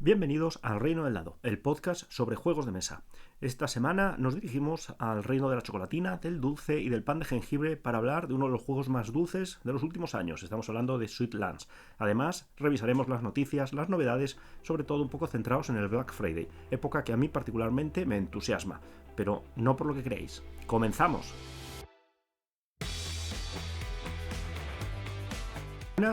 Bienvenidos al Reino del Dado, el podcast sobre juegos de mesa. Esta semana nos dirigimos al reino de la chocolatina, del dulce y del pan de jengibre para hablar de uno de los juegos más dulces de los últimos años. Estamos hablando de Sweet Lands. Además, revisaremos las noticias, las novedades, sobre todo un poco centrados en el Black Friday, época que a mí particularmente me entusiasma, pero no por lo que creéis. ¡Comenzamos!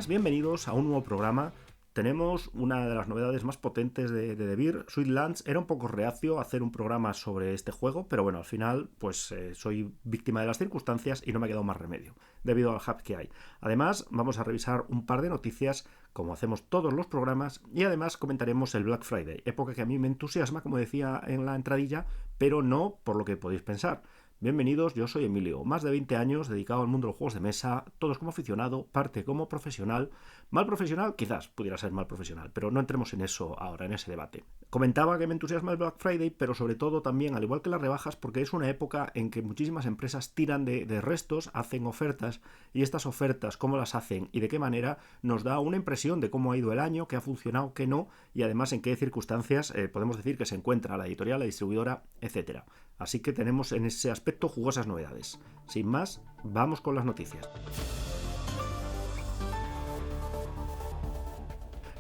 Bienvenidos a un nuevo programa. Tenemos una de las novedades más potentes de The Beer, Sweet Lands. Era un poco reacio a hacer un programa sobre este juego, pero bueno, al final pues soy víctima de las circunstancias y no me ha quedado más remedio, debido al hype que hay. Además, vamos a revisar un par de noticias, como hacemos todos los programas, y además comentaremos el Black Friday, época que a mí me entusiasma, como decía en la entradilla, pero no por lo que podéis pensar. Bienvenidos, yo soy Emilio, más de 20 años dedicado al mundo de los juegos de mesa, todos como aficionado, parte como profesional. Mal profesional, quizás pudiera ser mal profesional, pero no entremos en eso ahora, en ese debate. Comentaba que me entusiasma el Black Friday, pero sobre todo también, al igual que las rebajas, porque es una época en que muchísimas empresas tiran de restos, hacen ofertas, y estas ofertas, cómo las hacen y de qué manera, nos da una impresión de cómo ha ido el año, qué ha funcionado, qué no, y además en qué circunstancias podemos decir que se encuentra la editorial, la distribuidora, etc. Así que tenemos en ese aspecto jugosas novedades. Sin más, vamos con las noticias.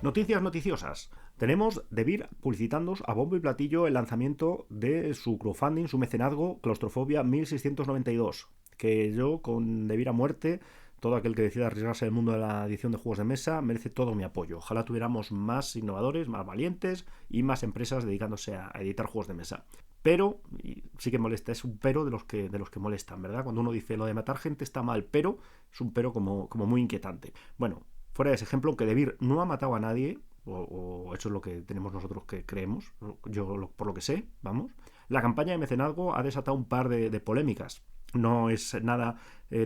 Noticias noticiosas. Tenemos The Beer publicitándoos a bombo y platillo el lanzamiento de su crowdfunding, su mecenazgo, Claustrofobia 1692. Que yo, con The Beer a muerte, todo aquel que decida arriesgarse en el mundo de la edición de juegos de mesa merece todo mi apoyo. Ojalá tuviéramos más innovadores, más valientes y más empresas dedicándose a editar juegos de mesa. Pero, y sí que molesta, es un pero de los que molestan, ¿verdad? Cuando uno dice lo de matar gente está mal, pero es un pero como muy inquietante. Bueno, fuera de ese ejemplo, aunque The Beer no ha matado a nadie, o eso es lo que tenemos nosotros que creemos, yo por lo que sé, vamos, la campaña de mecenazgo ha desatado un par de polémicas. No es nada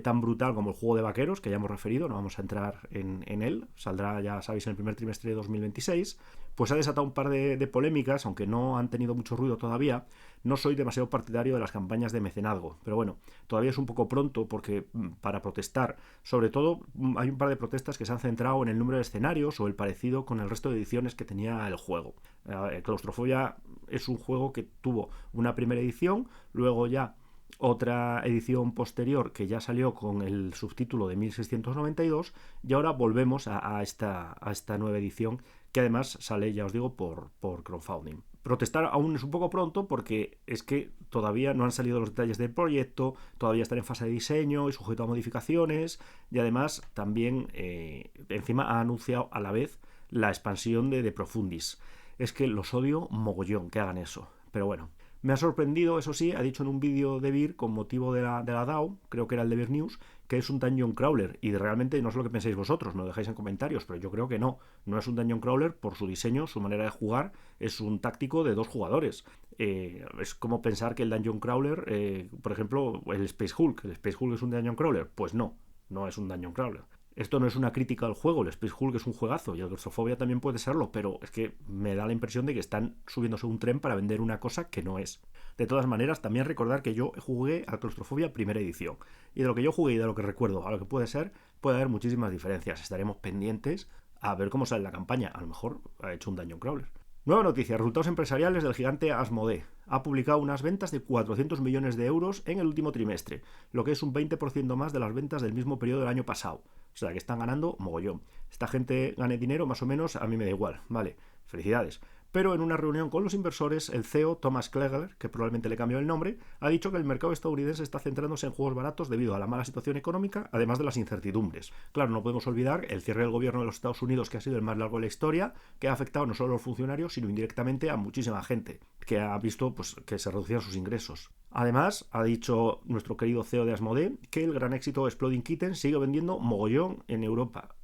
tan brutal como el juego de vaqueros, que ya hemos referido, no vamos a entrar en él, saldrá, ya sabéis, en el primer trimestre de 2026, pues ha desatado un par de polémicas, aunque no han tenido mucho ruido todavía. No soy demasiado partidario de las campañas de mecenazgo, pero bueno, todavía es un poco pronto porque para protestar, sobre todo hay un par de protestas que se han centrado en el número de escenarios o el parecido con el resto de ediciones que tenía el juego. Claustrofobia es un juego que tuvo una primera edición, luego ya otra edición posterior que ya salió con el subtítulo de 1692 y ahora volvemos a esta nueva edición que además sale, ya os digo, por crowdfunding. Protestar aún es un poco pronto porque es que todavía no han salido los detalles del proyecto, todavía están en fase de diseño y sujeto a modificaciones, y además también encima ha anunciado a la vez la expansión de Profundis. Es que los odio mogollón que hagan eso, pero bueno. Me ha sorprendido, eso sí, ha dicho en un vídeo de Beer con motivo de la DAO, creo que era el de Beer News, que es un dungeon crawler, y realmente no es lo que pensáis vosotros, me lo dejáis en comentarios, pero yo creo que no es un dungeon crawler por su diseño, su manera de jugar, es un táctico de 2 jugadores. Es como pensar que el dungeon crawler, por ejemplo, el Space Hulk es un dungeon crawler, pues no es un dungeon crawler. Esto no es una crítica al juego, el Space Hulk es un juegazo y el Claustrofobia también puede serlo, pero es que me da la impresión de que están subiéndose un tren para vender una cosa que no es. De todas maneras, también recordar que yo jugué al Claustrofobia primera edición, y de lo que yo jugué y de lo que recuerdo a lo que puede ser, puede haber muchísimas diferencias. Estaremos pendientes a ver cómo sale la campaña. A lo mejor ha hecho un dungeon crawler. Nueva noticia, resultados empresariales del gigante Asmodee. Ha publicado unas ventas de 400 millones de euros en el último trimestre, lo que es un 20% más de las ventas del mismo periodo del año pasado. O sea que están ganando mogollón. Esta gente gane dinero, más o menos, a mí me da igual. Vale, felicidades. Pero en una reunión con los inversores, el CEO, Thomas Klegler, que probablemente le cambió el nombre, ha dicho que el mercado estadounidense está centrándose en juegos baratos debido a la mala situación económica, además de las incertidumbres. Claro, no podemos olvidar el cierre del gobierno de los Estados Unidos, que ha sido el más largo de la historia, que ha afectado no solo a los funcionarios, sino indirectamente a muchísima gente, que ha visto pues, que se reducían sus ingresos. Además, ha dicho nuestro querido CEO de Asmodee que el gran éxito Exploding Kittens sigue vendiendo mogollón en Europa.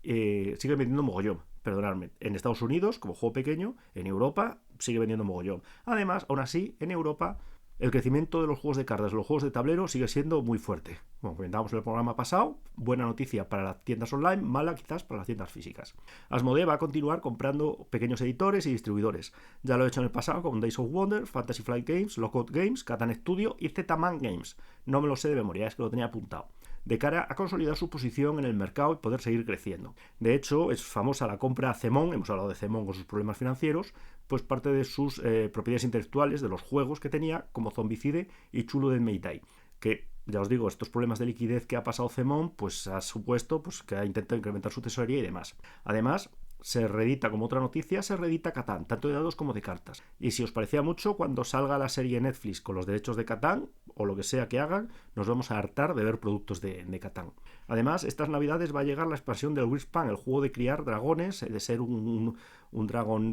Perdonadme, en Estados Unidos, como juego pequeño, en Europa sigue vendiendo mogollón. Además, aún así, en Europa, el crecimiento de los juegos de cartas, los juegos de tablero, sigue siendo muy fuerte. Como comentábamos en el programa pasado, buena noticia para las tiendas online, mala quizás para las tiendas físicas. Asmodee va a continuar comprando pequeños editores y distribuidores. Ya lo he hecho en el pasado con Days of Wonder, Fantasy Flight Games, Lockout Games, Catan Studio y Z-Man Games. No me lo sé de memoria, es que lo tenía apuntado. de cara a consolidar su posición en el mercado y poder seguir creciendo. De hecho, es famosa la compra a Zemon, hemos hablado de Zemon con sus problemas financieros, pues parte de sus propiedades intelectuales, de los juegos que tenía, como Zombicide y Chulo de Meitai, que ya os digo, estos problemas de liquidez que ha pasado Zemon, pues ha supuesto pues, que ha intentado incrementar su tesorería y demás. Además, se reedita, como otra noticia, se reedita Catán, tanto de dados como de cartas. Y si os parecía mucho, cuando salga la serie Netflix con los derechos de Catán, o lo que sea que hagan, nos vamos a hartar de ver productos de Catán. Además, estas navidades va a llegar la expansión del Wingspan, el juego de criar dragones, de ser un dragón,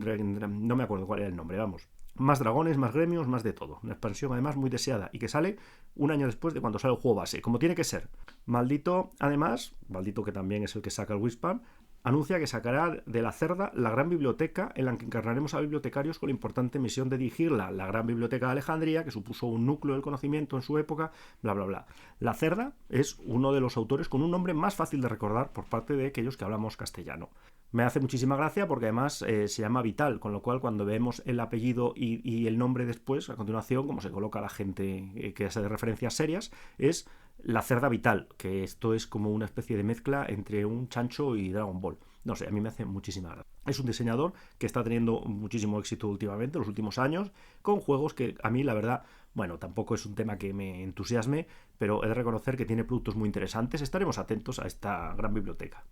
no me acuerdo cuál era el nombre, vamos. Más dragones, más gremios, más de todo. Una expansión además muy deseada y que sale un año después de cuando sale el juego base, como tiene que ser. Maldito, además, Maldito que también es el que saca el Wingspan, anuncia que sacará de la Cerda la gran biblioteca en la que encarnaremos a bibliotecarios con la importante misión de dirigirla, la gran biblioteca de Alejandría, que supuso un núcleo del conocimiento en su época, bla, bla, bla. La Cerda es uno de los autores con un nombre más fácil de recordar por parte de aquellos que hablamos castellano. Me hace muchísima gracia porque además se llama Vital, con lo cual cuando vemos el apellido y el nombre después, a continuación, como se coloca la gente que hace de referencias serias, es la Cerda Vital, que esto es como una especie de mezcla entre un chancho y Dragon Ball. No sé, a mí me hace muchísima gracia. Es un diseñador que está teniendo muchísimo éxito últimamente, en los últimos años, con juegos que a mí, la verdad, bueno, tampoco es un tema que me entusiasme, pero he de reconocer que tiene productos muy interesantes. Estaremos atentos a esta gran biblioteca.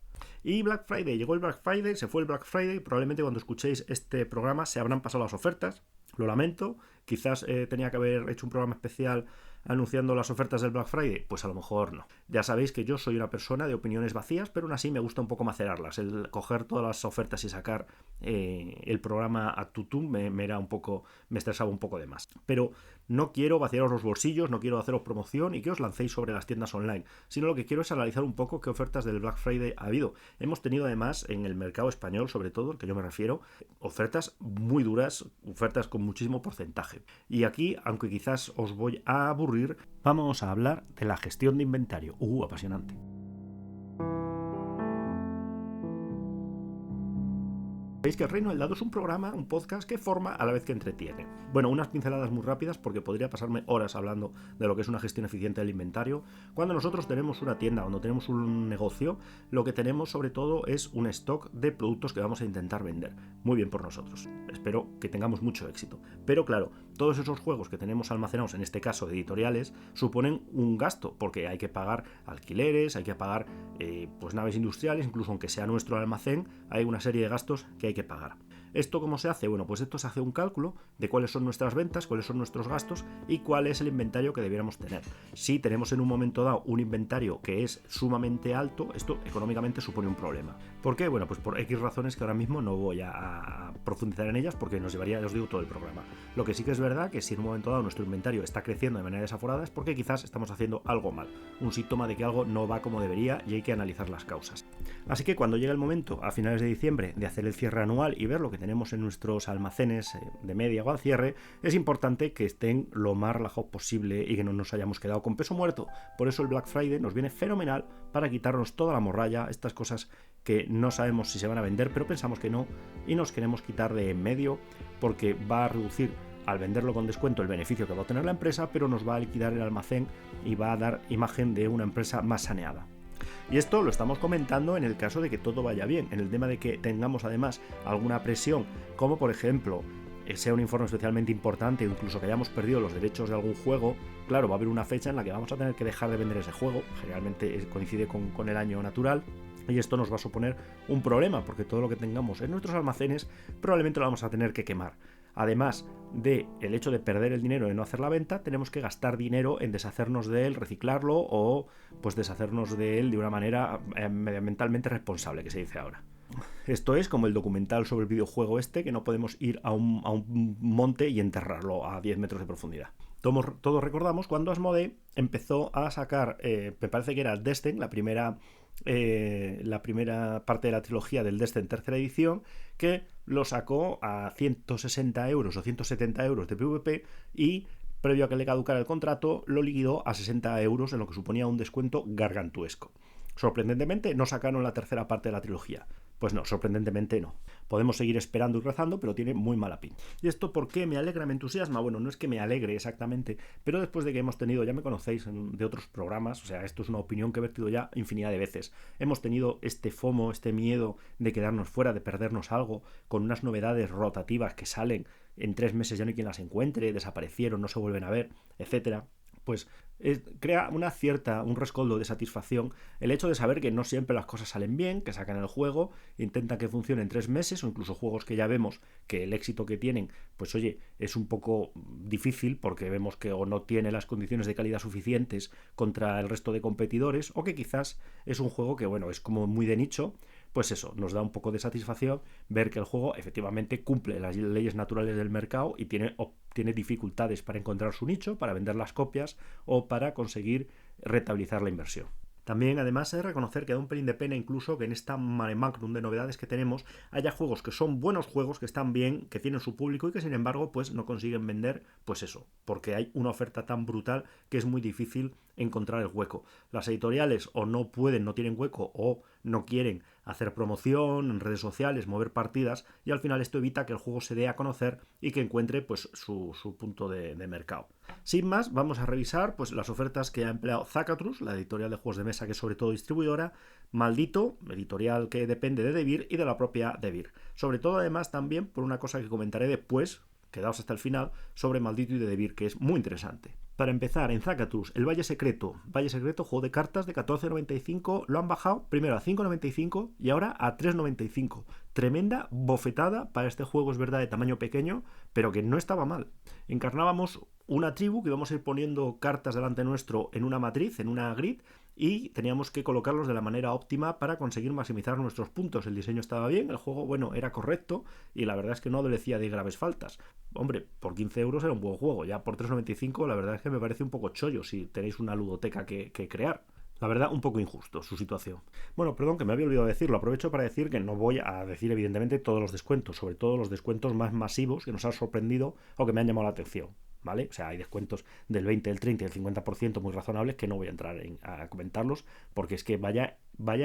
Y Black Friday, llegó el Black Friday, se fue el Black Friday, probablemente cuando escuchéis este programa se habrán pasado las ofertas, lo lamento, quizás tenía que haber hecho un programa especial anunciando las ofertas del Black Friday, pues a lo mejor no. Ya sabéis que yo soy una persona de opiniones vacías, pero aún así me gusta un poco macerarlas, el coger todas las ofertas y sacar el programa a tutum me estresaba un poco de más. Pero no quiero vaciaros los bolsillos, no quiero haceros promoción y que os lancéis sobre las tiendas online, sino lo que quiero es analizar un poco qué ofertas del Black Friday ha habido. Hemos tenido además en el mercado español, sobre todo, al que yo me refiero, ofertas muy duras, ofertas con muchísimo porcentaje. Y aquí, aunque quizás os voy a aburrir, vamos a hablar de la gestión de inventario. Apasionante. Veis que El Reino del Dado es un programa, un podcast que forma a la vez que entretiene. Bueno, unas pinceladas muy rápidas porque podría pasarme horas hablando de lo que es una gestión eficiente del inventario. Cuando nosotros tenemos una tienda, cuando tenemos un negocio, lo que tenemos sobre todo es un stock de productos que vamos a intentar vender. Muy bien por nosotros. Espero que tengamos mucho éxito. Pero claro, todos esos juegos que tenemos almacenados, en este caso de editoriales, suponen un gasto porque hay que pagar alquileres, hay que pagar pues naves industriales, incluso aunque sea nuestro almacén, hay una serie de gastos que hay que pagar. ¿Esto cómo se hace? Bueno, pues esto se hace un cálculo de cuáles son nuestras ventas, cuáles son nuestros gastos y cuál es el inventario que debiéramos tener. Si tenemos en un momento dado un inventario que es sumamente alto, esto económicamente supone un problema. ¿Por qué? Bueno, pues por X razones que ahora mismo no voy a profundizar en ellas porque nos llevaría, ya os digo, todo el programa. Lo que sí que es verdad que si en un momento dado nuestro inventario está creciendo de manera desaforada es porque quizás estamos haciendo algo mal, un síntoma de que algo no va como debería y hay que analizar las causas. Así que cuando llegue el momento, a finales de diciembre, de hacer el cierre anual y ver lo que tenemos en nuestros almacenes de media o al cierre, es importante que estén lo más relajados posible y que no nos hayamos quedado con peso muerto. Por eso el Black Friday nos viene fenomenal para quitarnos toda la morralla, estas cosas que no sabemos si se van a vender, pero pensamos que no, y nos queremos quitar de en medio porque va a reducir al venderlo con descuento el beneficio que va a obtener la empresa, pero nos va a liquidar el almacén y va a dar imagen de una empresa más saneada. Y esto lo estamos comentando en el caso de que todo vaya bien, en el tema de que tengamos además alguna presión, como por ejemplo sea un informe especialmente importante o incluso que hayamos perdido los derechos de algún juego. Claro, va a haber una fecha en la que vamos a tener que dejar de vender ese juego, generalmente coincide con el año natural, y esto nos va a suponer un problema porque todo lo que tengamos en nuestros almacenes probablemente lo vamos a tener que quemar. Además del hecho de perder el dinero de no hacer la venta, tenemos que gastar dinero en deshacernos de él, reciclarlo o pues deshacernos de él de una manera medioambientalmente responsable, que se dice ahora. Esto es como el documental sobre el videojuego que no podemos ir a un monte y enterrarlo a 10 metros de profundidad. Todos recordamos cuando Asmodee empezó a sacar, me parece que era Descent, la primera parte de la trilogía del Descent tercera edición, que lo sacó a 160 euros o 170 euros de PvP y previo a que le caducara el contrato lo liquidó a 60 euros, en lo que suponía un descuento gargantuesco. Sorprendentemente no sacaron la tercera parte de la trilogía. Pues no, sorprendentemente no. Podemos seguir esperando y rezando, pero tiene muy mala pinta. ¿Y esto por qué me alegra, me entusiasma? Bueno, no es que me alegre exactamente, pero después de que hemos tenido, ya me conocéis de otros programas, o sea, esto es una opinión que he vertido ya infinidad de veces. Hemos tenido este FOMO, este miedo de quedarnos fuera, de perdernos algo, con unas novedades rotativas que salen en 3 meses, ya no hay quien las encuentre, desaparecieron, no se vuelven a ver, etcétera. Pues crea un rescoldo de satisfacción el hecho de saber que no siempre las cosas salen bien, que sacan el juego, intentan que funcione en 3 meses, o incluso juegos que ya vemos que el éxito que tienen, pues oye, es un poco difícil porque vemos que o no tiene las condiciones de calidad suficientes contra el resto de competidores, o que quizás es un juego que, bueno, es como muy de nicho. Pues eso, nos da un poco de satisfacción ver que el juego efectivamente cumple las leyes naturales del mercado y tiene dificultades para encontrar su nicho, para vender las copias o para conseguir rentabilizar la inversión. También, además, he de reconocer que da un pelín de pena incluso que en esta mare magnum de novedades que tenemos haya juegos que son buenos juegos, que están bien, que tienen su público y que sin embargo pues no consiguen vender, pues eso, porque hay una oferta tan brutal que es muy difícil encontrar el hueco. Las editoriales o no pueden, no tienen hueco o no quieren hacer promoción en redes sociales, mover partidas y al final esto evita que el juego se dé a conocer y que encuentre pues su punto de mercado. Sin más, vamos a revisar pues las ofertas que ha empleado Zacatrus, la editorial de juegos de mesa que es sobre todo distribuidora, Maldito, editorial que depende de Devir y de la propia Devir. Sobre todo además también por una cosa que comentaré después, quedaos hasta el final, sobre Maldito y de Devir, que es muy interesante. Para empezar, en Zacatrus, el Valle Secreto, juego de cartas de 14,95, lo han bajado primero a 5,95 y ahora a 3,95. Tremenda bofetada para este juego, es verdad, de tamaño pequeño, pero que no estaba mal. Encarnábamos una tribu que íbamos a ir poniendo cartas delante nuestro en una matriz, en una grid, y teníamos que colocarlos de la manera óptima para conseguir maximizar nuestros puntos. El diseño estaba bien, el juego, bueno, era correcto y la verdad es que no adolecía de graves faltas. Hombre, por 15 euros era un buen juego, ya por 3,95 la verdad es que me parece un poco chollo si tenéis una ludoteca que crear. La verdad, un poco injusto su situación. Bueno, perdón, que me había olvidado decirlo. Aprovecho para decir que no voy a decir, evidentemente, todos los descuentos, sobre todo los descuentos más masivos que nos han sorprendido o que me han llamado la atención. ¿Vale? O sea, hay descuentos del 20, del 30 y del 50% muy razonables que no voy a entrar a comentarlos porque es que vaya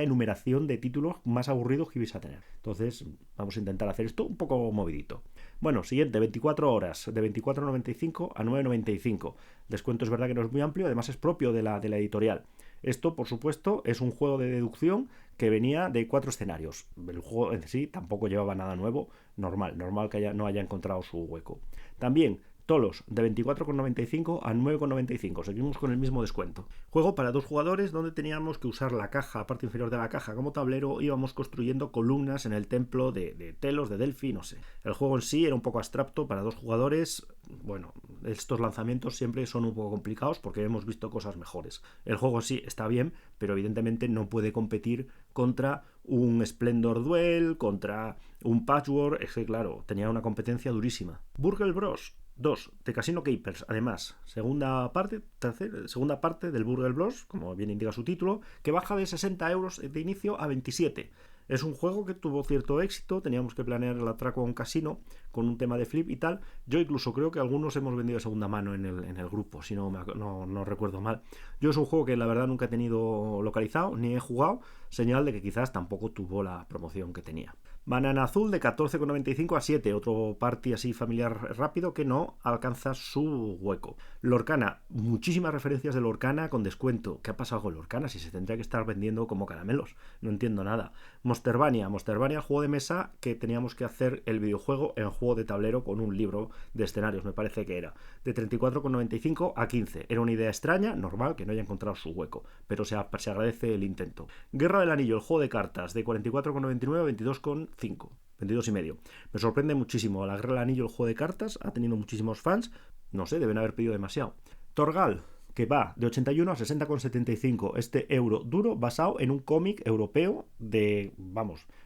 enumeración de títulos más aburridos que vais a tener. Entonces, vamos a intentar hacer esto un poco movidito. Bueno, siguiente, 24 horas, de 24,95 a 9,95. Descuento es verdad que no es muy amplio, además es propio de la editorial. Esto, por supuesto, es un juego de deducción que venía de 4 escenarios. El juego en sí tampoco llevaba nada nuevo, normal que no haya encontrado su hueco. También Tolos, de 24,95 a 9,95. Seguimos con el mismo descuento. Juego para 2 jugadores donde teníamos que usar la caja, parte inferior de la caja como tablero, íbamos construyendo columnas en el templo de Telos, de Delphi, no sé. El juego en sí era un poco abstracto para 2 jugadores. Bueno, estos lanzamientos siempre son un poco complicados porque hemos visto cosas mejores. El juego sí está bien, pero evidentemente no puede competir contra un Splendor Duel, contra un Patchwork. Es que claro, tenía una competencia durísima. Burgle Bros. 2, de Casino Capers, además, segunda parte del Burgle Bros, como bien indica su título, que baja de 60 euros de inicio a 27. Es un juego que tuvo cierto éxito, teníamos que planear el atraco a un casino con un tema de flip y tal. Yo incluso creo que algunos hemos vendido de segunda mano en el grupo, si no recuerdo mal. Yo es un juego que la verdad nunca he tenido localizado, ni he jugado, señal de que quizás tampoco tuvo la promoción que tenía. Banana Azul de 14,95 a 7, otro party así familiar rápido que no alcanza su hueco. Lorcana, muchísimas referencias de Lorcana con descuento. ¿Qué ha pasado con Lorcana si se tendría que estar vendiendo como caramelos? No entiendo nada. Monstervania, juego de mesa que teníamos que hacer el videojuego en juego de tablero con un libro de escenarios, me parece que era. De 34,95 a 15. Era una idea extraña, normal que no haya encontrado su hueco, pero se agradece el intento. Guerra del Anillo, el juego de cartas, de 44,99 a 22,5. 22,5. Me sorprende muchísimo. La Guerra del Anillo, el juego de cartas, ha tenido muchísimos fans. No sé, deben haber pedido demasiado. Torgal, que va de 81 a 60,75. Este euro duro basado en un cómic europeo de,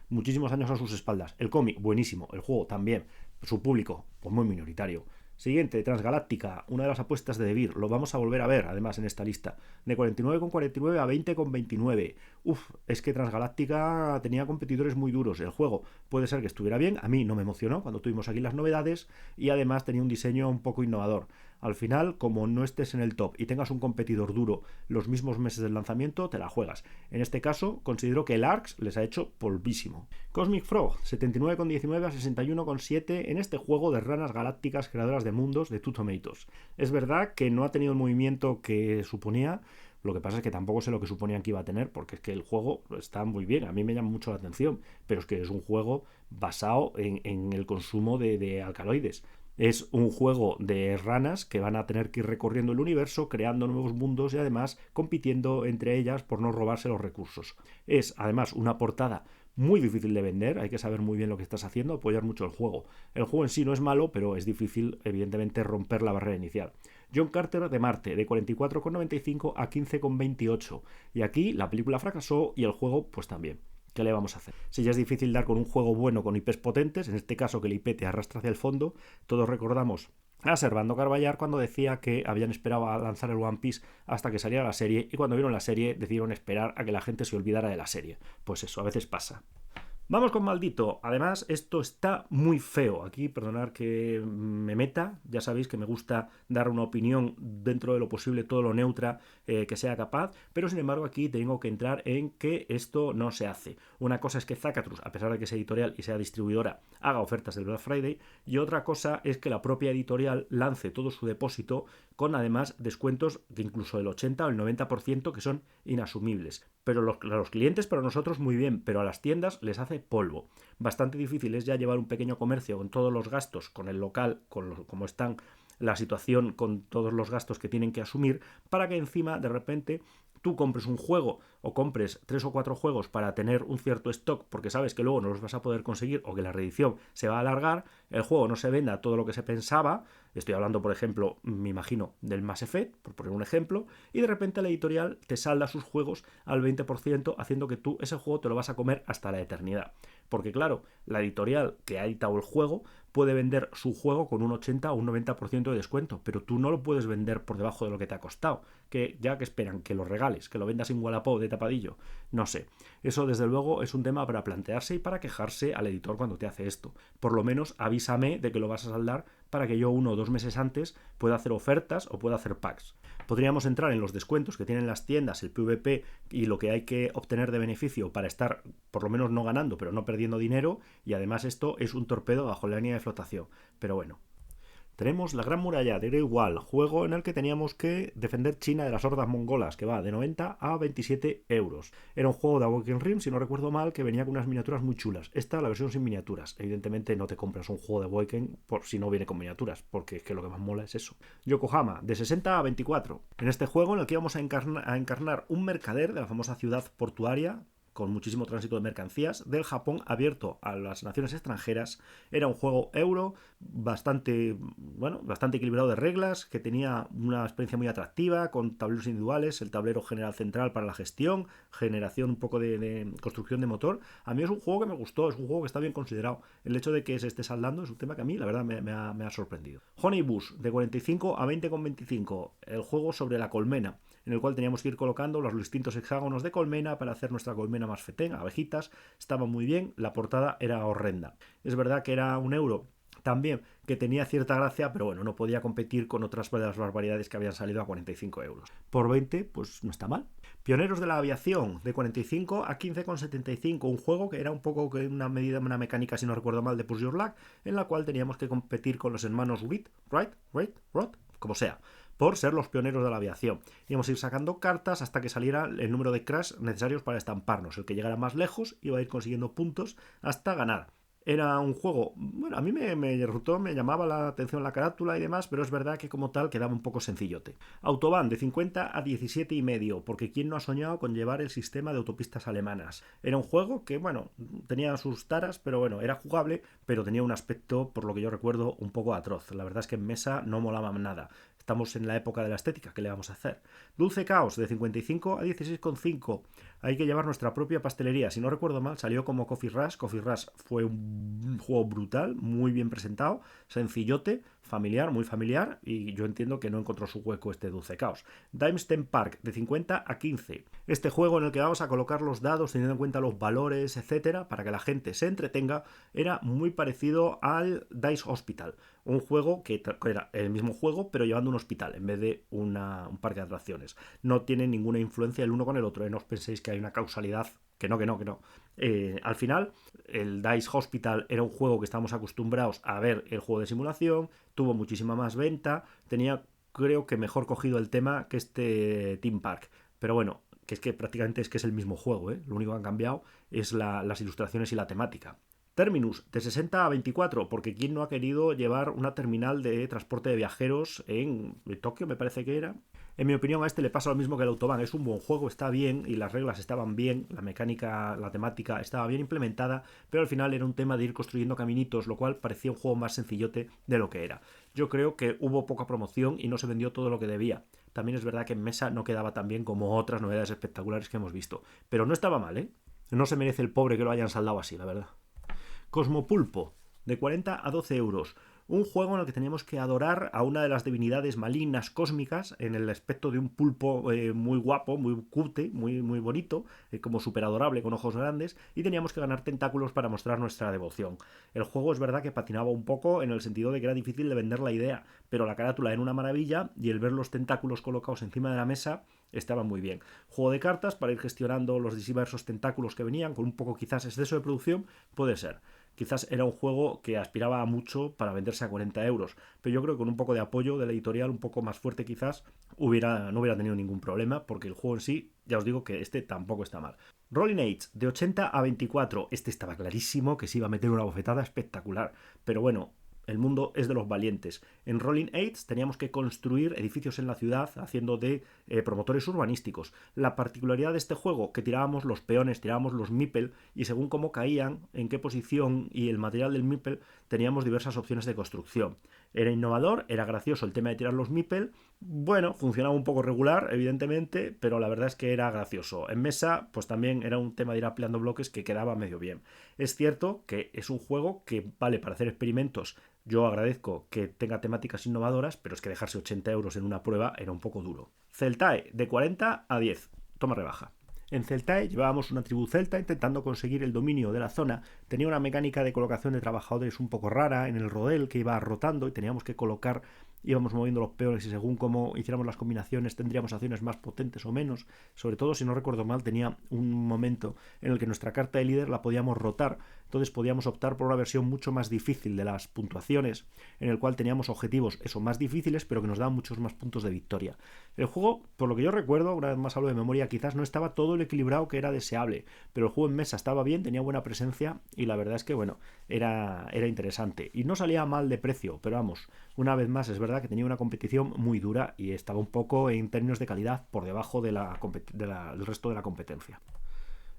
muchísimos años a sus espaldas. El cómic, buenísimo. El juego también. Su público, pues muy minoritario. Siguiente, Transgaláctica, una de las apuestas de Devir. Lo vamos a volver a ver, además, en esta lista. De 49,49 a 20,29. Es que Transgaláctica tenía competidores muy duros. El juego puede ser que estuviera bien. A mí no me emocionó cuando tuvimos aquí las novedades. Y además tenía un diseño un poco innovador. Al final, como no estés en el top y tengas un competidor duro los mismos meses del lanzamiento, te la juegas. En este caso, considero que el ARX les ha hecho polvísimo. Cosmic Frog, 79,19 a 61,7 en este juego de ranas galácticas creadoras de mundos de Two Tomatoes. Es verdad que no ha tenido el movimiento que suponía. Lo que pasa es que tampoco sé lo que suponían que iba a tener, porque es que el juego está muy bien, a mí me llama mucho la atención, pero es que es un juego basado en el consumo de alcaloides. Es un juego de ranas que van a tener que ir recorriendo el universo, creando nuevos mundos y además compitiendo entre ellas por no robarse los recursos. Es además una portada muy difícil de vender, hay que saber muy bien lo que estás haciendo, apoyar mucho el juego. El juego en sí no es malo, pero es difícil, evidentemente, romper la barrera inicial. John Carter de Marte, de 44,95 a 15,28. Y aquí la película fracasó y el juego, pues también. ¿Qué le vamos a hacer? Si ya es difícil dar con un juego bueno con IPs potentes, en este caso que el IP te arrastra hacia el fondo, todos recordamos a Servando Carballar cuando decía que habían esperado a lanzar el One Piece hasta que saliera la serie y cuando vieron la serie decidieron esperar a que la gente se olvidara de la serie. Pues eso, a veces pasa. Vamos con Maldito. Además, esto está muy feo. Aquí, perdonad que me meta. Ya sabéis que me gusta dar una opinión dentro de lo posible, todo lo neutra que sea capaz. Pero, sin embargo, aquí tengo que entrar en que esto no se hace. Una cosa es que Zacatrus, a pesar de que sea editorial y sea distribuidora, haga ofertas del Black Friday. Y otra cosa es que la propia editorial lance todo su depósito con, además, descuentos de incluso el 80 o el 90% que son inasumibles. Pero los clientes, para nosotros, muy bien. Pero a las tiendas les hace polvo. Bastante difícil es ya llevar un pequeño comercio con todos los gastos, con el local, como están la situación, con todos los gastos que tienen que asumir, para que encima de repente tú compres un juego o compres 3 o 4 juegos para tener un cierto stock porque sabes que luego no los vas a poder conseguir o que la reedición se va a alargar, el juego no se venda todo lo que se pensaba. Estoy hablando, por ejemplo, me imagino, del Mass Effect, por poner un ejemplo, y de repente la editorial te salda sus juegos al 20%, haciendo que tú ese juego te lo vas a comer hasta la eternidad. Porque claro, la editorial que ha editado el juego puede vender su juego con un 80 o un 90% de descuento, pero tú no lo puedes vender por debajo de lo que te ha costado. Que ya que esperan que lo regales, que lo vendas en Wallapop de tapadillo, no sé. Eso desde luego es un tema para plantearse y para quejarse al editor cuando te hace esto. Por lo menos avísame de que lo vas a saldar para que yo 1 o 2 meses antes pueda hacer ofertas o pueda hacer packs. Podríamos entrar en los descuentos que tienen las tiendas, el PVP y lo que hay que obtener de beneficio para estar por lo menos no ganando, pero no perdiendo dinero, y además esto es un torpedo bajo la línea de flotación. Pero bueno. Tenemos la Gran Muralla de Great Wall, juego en el que teníamos que defender China de las hordas mongolas, que va de 90 a 27 euros. Era un juego de Awakening Rim, si no recuerdo mal, que venía con unas miniaturas muy chulas. Esta, la versión sin miniaturas. Evidentemente no te compras un juego de Awakening por si no viene con miniaturas, porque es que lo que más mola es eso. Yokohama, de 60 a 24. En este juego en el que íbamos a encarnar un mercader de la famosa ciudad portuaria, con muchísimo tránsito de mercancías, del Japón abierto a las naciones extranjeras. Era un juego euro bastante equilibrado de reglas, que tenía una experiencia muy atractiva, con tableros individuales, el tablero general central para la gestión, generación un poco de construcción de motor. A mí es un juego que me gustó, es un juego que está bien considerado. El hecho de que se esté saldando es un tema que a mí, la verdad, me ha sorprendido. Honeybush, de 45 a 20,25. El juego sobre la colmena, en el cual teníamos que ir colocando los distintos hexágonos de colmena para hacer nuestra colmena más fetén, abejitas. Estaba muy bien, la portada era horrenda. Es verdad que era un euro también, que tenía cierta gracia, pero bueno, no podía competir con otras de las barbaridades que habían salido a 45 euros. Por 20, pues no está mal. Pioneros de la aviación, de 45 a 15,75, un juego que era un poco una mecánica, si no recuerdo mal, de Push Your Luck, en la cual teníamos que competir con los hermanos Wright, como sea, por ser los pioneros de la aviación. Íbamos a ir sacando cartas hasta que saliera el número de crash necesarios para estamparnos. El que llegara más lejos iba a ir consiguiendo puntos hasta ganar. Era un juego, bueno, a mí me resultó, me llamaba la atención la carátula y demás, pero es verdad que como tal quedaba un poco sencillote. Autobahn, de 50 a 17,5, porque quién no ha soñado con llevar el sistema de autopistas alemanas. Era un juego que, bueno, tenía sus taras, pero bueno, era jugable, pero tenía un aspecto, por lo que yo recuerdo, un poco atroz. La verdad es que en mesa no molaba nada. Estamos en la época de la estética, ¿qué le vamos a hacer? Dulce Caos, de 55 a 16,5. Hay que llevar nuestra propia pastelería. Si no recuerdo mal, salió como Coffee Rush. Coffee Rush fue un juego brutal, muy bien presentado, sencillote, familiar, muy familiar, y yo entiendo que no encontró su hueco este Dulce Caos. Dimestem Park, de 50 a 15. Este juego en el que vamos a colocar los dados teniendo en cuenta los valores, etcétera, para que la gente se entretenga, era muy parecido al Dice Hospital. un juego que era el mismo juego, pero llevando un hospital en vez de un parque de atracciones. No tiene ninguna influencia el uno con el otro, no os penséis que hay una causalidad, que no, que no, que no. Al final, el Dice Hospital era un juego que estábamos acostumbrados a ver el juego de simulación, tuvo muchísima más venta, tenía, creo que mejor cogido el tema que este Theme Park. Pero bueno, que es que prácticamente es el mismo juego, ¿eh? Lo único que han cambiado es las ilustraciones y la temática. Terminus, de 60 a 24, porque ¿quién no ha querido llevar una terminal de transporte de viajeros en Tokio, me parece que era? En mi opinión, a este le pasa lo mismo que el Autobahn. Es un buen juego, está bien y las reglas estaban bien, la mecánica, la temática estaba bien implementada, pero al final era un tema de ir construyendo caminitos, lo cual parecía un juego más sencillote de lo que era. Yo creo que hubo poca promoción y no se vendió todo lo que debía. También es verdad que en mesa no quedaba tan bien como otras novedades espectaculares que hemos visto. Pero no estaba mal, ¿eh? No se merece el pobre que lo hayan saldado así, la verdad. Cosmopulpo, de 40 a 12 euros. Un juego en el que teníamos que adorar a una de las divinidades malignas cósmicas en el aspecto de un pulpo muy guapo, muy cute, muy bonito, como súper adorable con ojos grandes, y teníamos que ganar tentáculos para mostrar nuestra devoción. El juego es verdad que patinaba un poco en el sentido de que era difícil de vender la idea, pero la carátula era una maravilla y el ver los tentáculos colocados encima de la mesa estaba muy bien. Juego de cartas para ir gestionando los diversos tentáculos que venían, con un poco quizás exceso de producción, puede ser. Quizás era un juego que aspiraba a mucho para venderse a 40 euros, pero yo creo que con un poco de apoyo de la editorial, un poco más fuerte quizás, no hubiera tenido ningún problema, porque el juego en sí, ya os digo que este tampoco está mal. Rolling Age, de 80 a 24, este estaba clarísimo que se iba a meter una bofetada espectacular, pero bueno, el mundo es de los valientes. En Rolling Age teníamos que construir edificios en la ciudad haciendo de promotores urbanísticos. La particularidad de este juego, que tirábamos los peones, tirábamos los meeple y según cómo caían, en qué posición y el material del meeple, teníamos diversas opciones de construcción. Era innovador, era gracioso el tema de tirar los meeple. Bueno, funcionaba un poco regular, evidentemente, pero la verdad es que era gracioso. En mesa, pues también era un tema de ir ampliando bloques que quedaba medio bien. Es cierto que es un juego que vale para hacer experimentos. Yo agradezco que tenga temáticas innovadoras, pero es que dejarse 80 euros en una prueba era un poco duro. Celtae, de 40 a 10. Toma rebaja. En Celtae llevábamos una tribu celta intentando conseguir el dominio de la zona. Tenía una mecánica de colocación de trabajadores un poco rara en el rodel que iba rotando y teníamos que colocar, íbamos moviendo los peones y según cómo hiciéramos las combinaciones tendríamos acciones más potentes o menos. Sobre todo, si no recuerdo mal, tenía un momento en el que nuestra carta de líder la podíamos rotar, entonces podíamos optar por una versión mucho más difícil de las puntuaciones, en el cual teníamos objetivos más difíciles, pero que nos daban muchos más puntos de victoria. El juego, por lo que yo recuerdo, una vez más hablo de memoria, quizás no estaba todo lo equilibrado que era deseable, pero el juego en mesa estaba bien, tenía buena presencia y la verdad es que, bueno, era interesante. Y no salía mal de precio, pero vamos, una vez más es verdad que tenía una competición muy dura y estaba un poco en términos de calidad por debajo del resto de la competencia.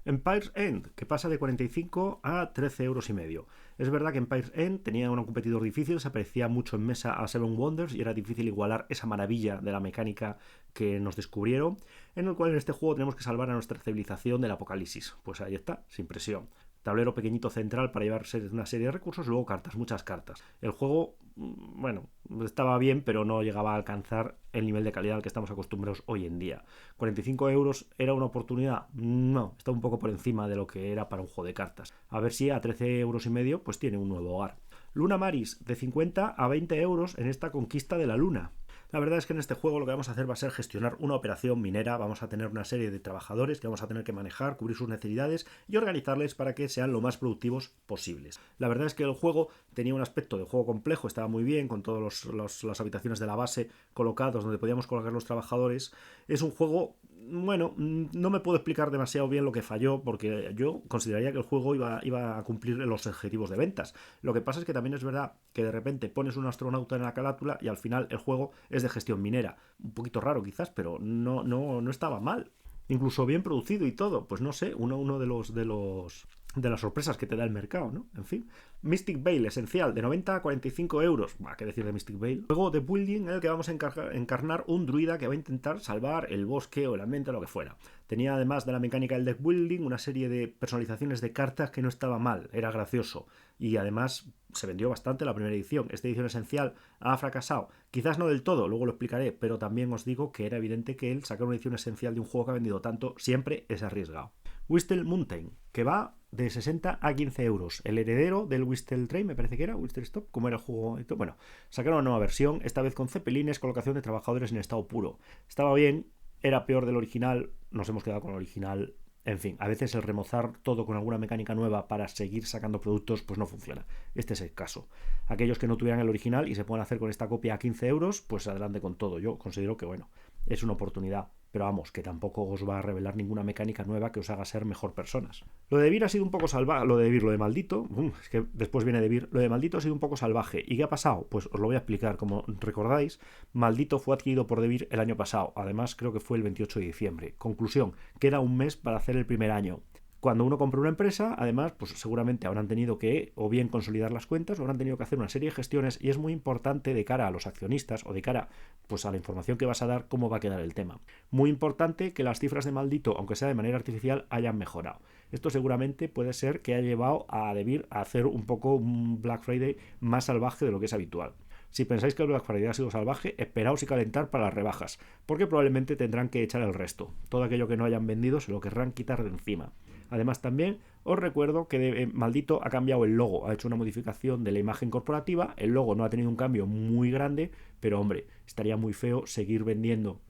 Empire's End, que pasa de 45 a 13 euros y medio. Es verdad que Empire's End tenía un competidor difícil, se parecía mucho en mesa a Seven Wonders y era difícil igualar esa maravilla de la mecánica que nos descubrieron, en el cual en este juego tenemos que salvar a nuestra civilización del apocalipsis. Pues ahí está, sin presión. Tablero pequeñito central para llevar una serie de recursos, luego cartas, muchas cartas. El juego, bueno, estaba bien, pero no llegaba a alcanzar el nivel de calidad al que estamos acostumbrados hoy en día. 45 euros era una oportunidad, no, está un poco por encima de lo que era para un juego de cartas. A ver si a 13 euros y medio pues tiene un nuevo hogar. Luna Maris, de 50 a 20 euros en esta conquista de la luna. La verdad es que en este juego lo que vamos a hacer va a ser gestionar una operación minera, vamos a tener una serie de trabajadores que vamos a tener que manejar, cubrir sus necesidades y organizarles para que sean lo más productivos posibles. La verdad es que el juego tenía un aspecto de juego complejo, estaba muy bien, con todas las habitaciones de la base colocados donde podíamos colocar los trabajadores. Es un juego, bueno, no me puedo explicar demasiado bien lo que falló porque yo consideraría que el juego iba a cumplir los objetivos de ventas. Lo que pasa es que también es verdad que de repente pones un astronauta en la carátula y al final el juego es de gestión minera. Un poquito raro quizás, pero no estaba mal. Incluso bien producido y todo. Pues no sé, uno de las sorpresas que te da el mercado, ¿no? En fin. Mystic Veil, esencial, de 90 a 45 euros. ¿Qué decir de Mystic Veil? Juego de building en el que vamos a encarnar un druida que va a intentar salvar el bosque o el ambiente o lo que fuera. Tenía, además de la mecánica del deck building, una serie de personalizaciones de cartas que no estaba mal, era gracioso. Y además se vendió bastante la primera edición. Esta edición esencial ha fracasado. Quizás no del todo, luego lo explicaré, pero también os digo que era evidente que el sacar una edición esencial de un juego que ha vendido tanto siempre es arriesgado. Whistle Mountain, que va de 60 a 15 euros. El heredero del Whistle Train, me parece que era, Whistle Stop, como era el juego. Bueno, sacaron una nueva versión, esta vez con cepelines, colocación de trabajadores en estado puro. Estaba bien, era peor del original, nos hemos quedado con el original. En fin, a veces el remozar todo con alguna mecánica nueva para seguir sacando productos, pues no funciona. Este es el caso. Aquellos que no tuvieran el original y se puedan hacer con esta copia a 15 euros, pues adelante con todo. Yo considero que, bueno, es una oportunidad. Pero vamos, que tampoco os va a revelar ninguna mecánica nueva que os haga ser mejor personas. Lo de Vir ha sido un poco salvaje. Lo de Maldito, es que después viene de Vir. Lo de Maldito ha sido un poco salvaje. ¿Y qué ha pasado? Pues os lo voy a explicar. Como recordáis, Maldito fue adquirido por Devir el año pasado. Además, creo que fue el 28 de diciembre. Conclusión, queda un mes para hacer el primer año. Cuando uno compra una empresa, además, pues seguramente habrán tenido que o bien consolidar las cuentas o habrán tenido que hacer una serie de gestiones y es muy importante de cara a los accionistas o de cara pues a la información que vas a dar cómo va a quedar el tema. Muy importante que las cifras de Maldito, aunque sea de manera artificial, hayan mejorado. Esto seguramente puede ser que haya llevado a Devir a hacer un poco un Black Friday más salvaje de lo que es habitual. Si pensáis que el Black Friday ha sido salvaje, esperaos y calentar para las rebajas, porque probablemente tendrán que echar el resto. Todo aquello que no hayan vendido se lo querrán quitar de encima. Además, también os recuerdo que Maldito ha cambiado el logo, ha hecho una modificación de la imagen corporativa. El logo no ha tenido un cambio muy grande, pero hombre, estaría muy feo seguir vendiendo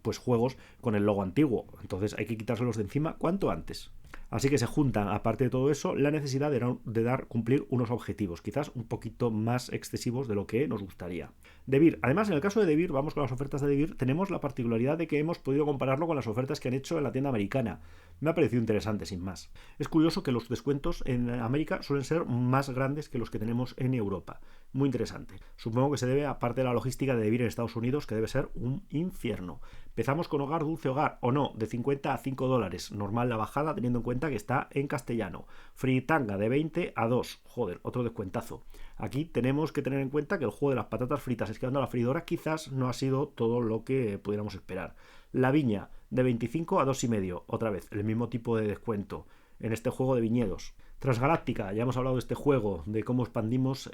pues juegos con el logo antiguo. Entonces hay que quitárselos de encima cuanto antes. Así que se juntan, aparte de todo eso, la necesidad de cumplir unos objetivos, quizás un poquito más excesivos de lo que nos gustaría. Devir, además, en el caso de Devir, vamos con las ofertas de Devir, tenemos la particularidad de que hemos podido compararlo con las ofertas que han hecho en la tienda americana. Me ha parecido interesante, sin más. Es curioso que los descuentos en América suelen ser más grandes que los que tenemos en Europa. Muy interesante. Supongo que se debe a parte de la logística de Devir en Estados Unidos, que debe ser un infierno. Empezamos con Hogar Dulce Hogar, o no, de 50 a 5 dólares. Normal la bajada, teniendo en cuenta que está en castellano. Fritanga de 20 a 2. Joder, otro descuentazo. Aquí tenemos que tener en cuenta que el juego de las patatas fritas esquivando a la freidora quizás no ha sido todo lo que pudiéramos esperar. La Viña de 25 a 2,5. Otra vez, el mismo tipo de descuento en este juego de viñedos. Transgaláctica, ya hemos hablado de este juego, de cómo expandimos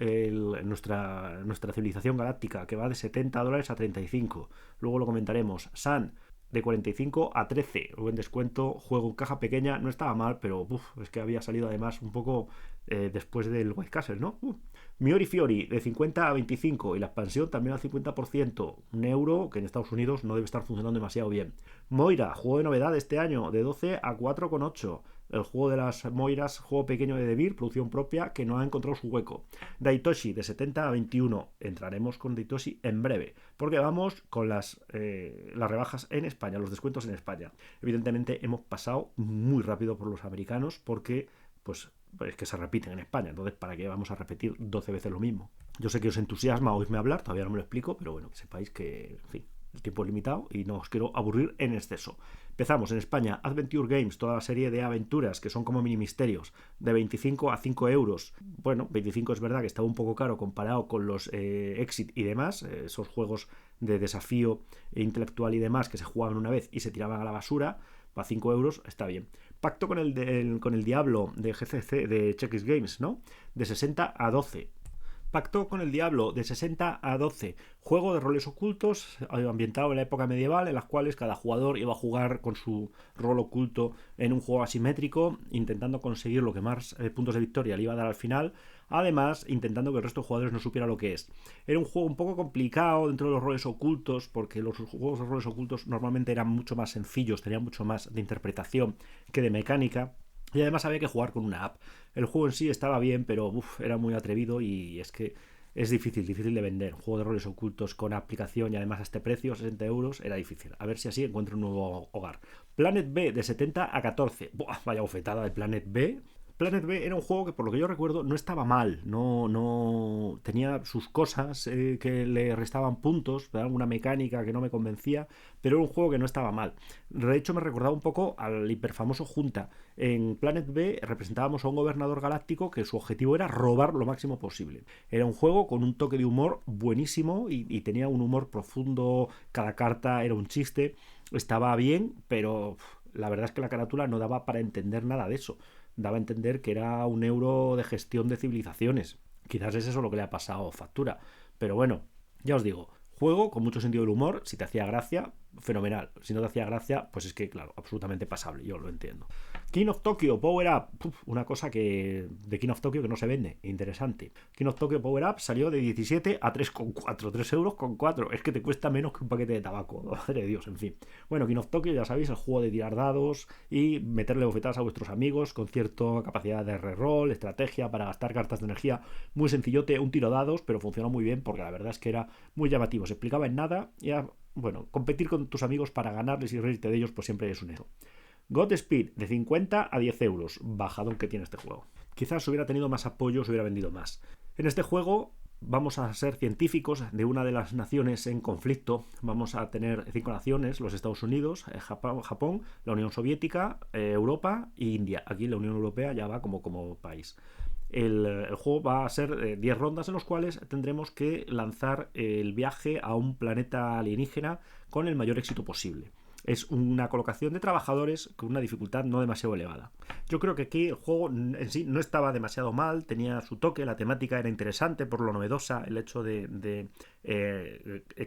nuestra civilización galáctica, que va de 70 dólares a 35. Luego lo comentaremos. Sun, de 45 a 13. Buen descuento, juego en caja pequeña, no estaba mal, pero es que había salido además un poco después del White Castle, ¿no? Miori Fiori, de 50 a 25, y la expansión también al 50%. Un euro que en Estados Unidos no debe estar funcionando demasiado bien. Moira, juego de novedad este año, de 12 a 4,8. El juego de las Moiras, juego pequeño de Devir, producción propia, que no ha encontrado su hueco. Daitoshi, de 70 a 21. Entraremos con Daitoshi en breve, porque vamos con las rebajas en España, los descuentos en España. Evidentemente hemos pasado muy rápido por los americanos, porque pues es que se repiten en España. Entonces, ¿para qué vamos a repetir 12 veces lo mismo? Yo sé que os entusiasma oírme hablar, todavía no me lo explico, pero bueno, que sepáis que, en fin, el tiempo es limitado y no os quiero aburrir en exceso. Empezamos en España, Adventure Games, toda la serie de aventuras que son como mini misterios, de 25 a 5 euros. Bueno, 25 es verdad que estaba un poco caro comparado con los Exit y demás, esos juegos de desafío intelectual y demás que se jugaban una vez y se tiraban a la basura. A 5 euros está bien. Pacto con el Diablo de GCC, de Checkix Games, ¿no? De 60 a 12. Pacto con el Diablo, de 60 a 12. Juego de roles ocultos, ambientado en la época medieval, en las cuales cada jugador iba a jugar con su rol oculto en un juego asimétrico, intentando conseguir lo que más puntos de victoria le iba a dar al final, además intentando que el resto de jugadores no supiera lo que es. Era un juego un poco complicado dentro de los roles ocultos, porque los juegos de roles ocultos normalmente eran mucho más sencillos, tenían mucho más de interpretación que de mecánica. Y además había que jugar con una app. El juego en sí estaba bien, pero era muy atrevido y es que es difícil de vender. Un juego de roles ocultos con aplicación y además a este precio, 60 euros, era difícil. A ver si así encuentro un nuevo hogar. Planet B, de 70 a 14. ¡Buah! Vaya bofetada de Planet B. Planet B era un juego que, por lo que yo recuerdo, no estaba mal. No tenía sus cosas que le restaban puntos, alguna mecánica que no me convencía, pero era un juego que no estaba mal. De hecho, me recordaba un poco al hiperfamoso Junta. En Planet B representábamos a un gobernador galáctico que su objetivo era robar lo máximo posible. Era un juego con un toque de humor buenísimo y tenía un humor profundo. Cada carta era un chiste. Estaba bien, pero la verdad es que la carátula no daba para entender nada de eso. Daba a entender que era un euro de gestión de civilizaciones. Quizás es eso lo que le ha pasado factura. Pero bueno, ya os digo, juego con mucho sentido del humor, si te hacía gracia, fenomenal. Si no te hacía gracia, pues es que, claro, absolutamente pasable, yo lo entiendo. King of Tokyo Power Up, una cosa que de King of Tokyo que no se vende, interesante. King of Tokyo Power Up salió de 17 a 3,4, 3 euros con 4, es que te cuesta menos que un paquete de tabaco, madre de Dios, en fin. Bueno, King of Tokyo, ya sabéis, el juego de tirar dados y meterle bofetadas a vuestros amigos con cierta capacidad de reroll, estrategia para gastar cartas de energía, muy sencillote, un tiro dados, pero funcionó muy bien porque la verdad es que era muy llamativo, se explicaba en nada y bueno, competir con tus amigos para ganarles y reírte de ellos pues siempre es un eso. Godspeed, de 50 a 10 euros, bajadón que tiene este juego. Quizás hubiera tenido más apoyo, se hubiera vendido más. En este juego vamos a ser científicos de una de las naciones en conflicto. Vamos a tener 5 naciones, los Estados Unidos, Japón, la Unión Soviética, Europa e India. Aquí la Unión Europea ya va como país. El juego va a ser 10 rondas en los cuales tendremos que lanzar el viaje a un planeta alienígena con el mayor éxito posible. Es una colocación de trabajadores con una dificultad no demasiado elevada. Yo creo que aquí el juego en sí no estaba demasiado mal, tenía su toque, la temática era interesante por lo novedosa, el hecho de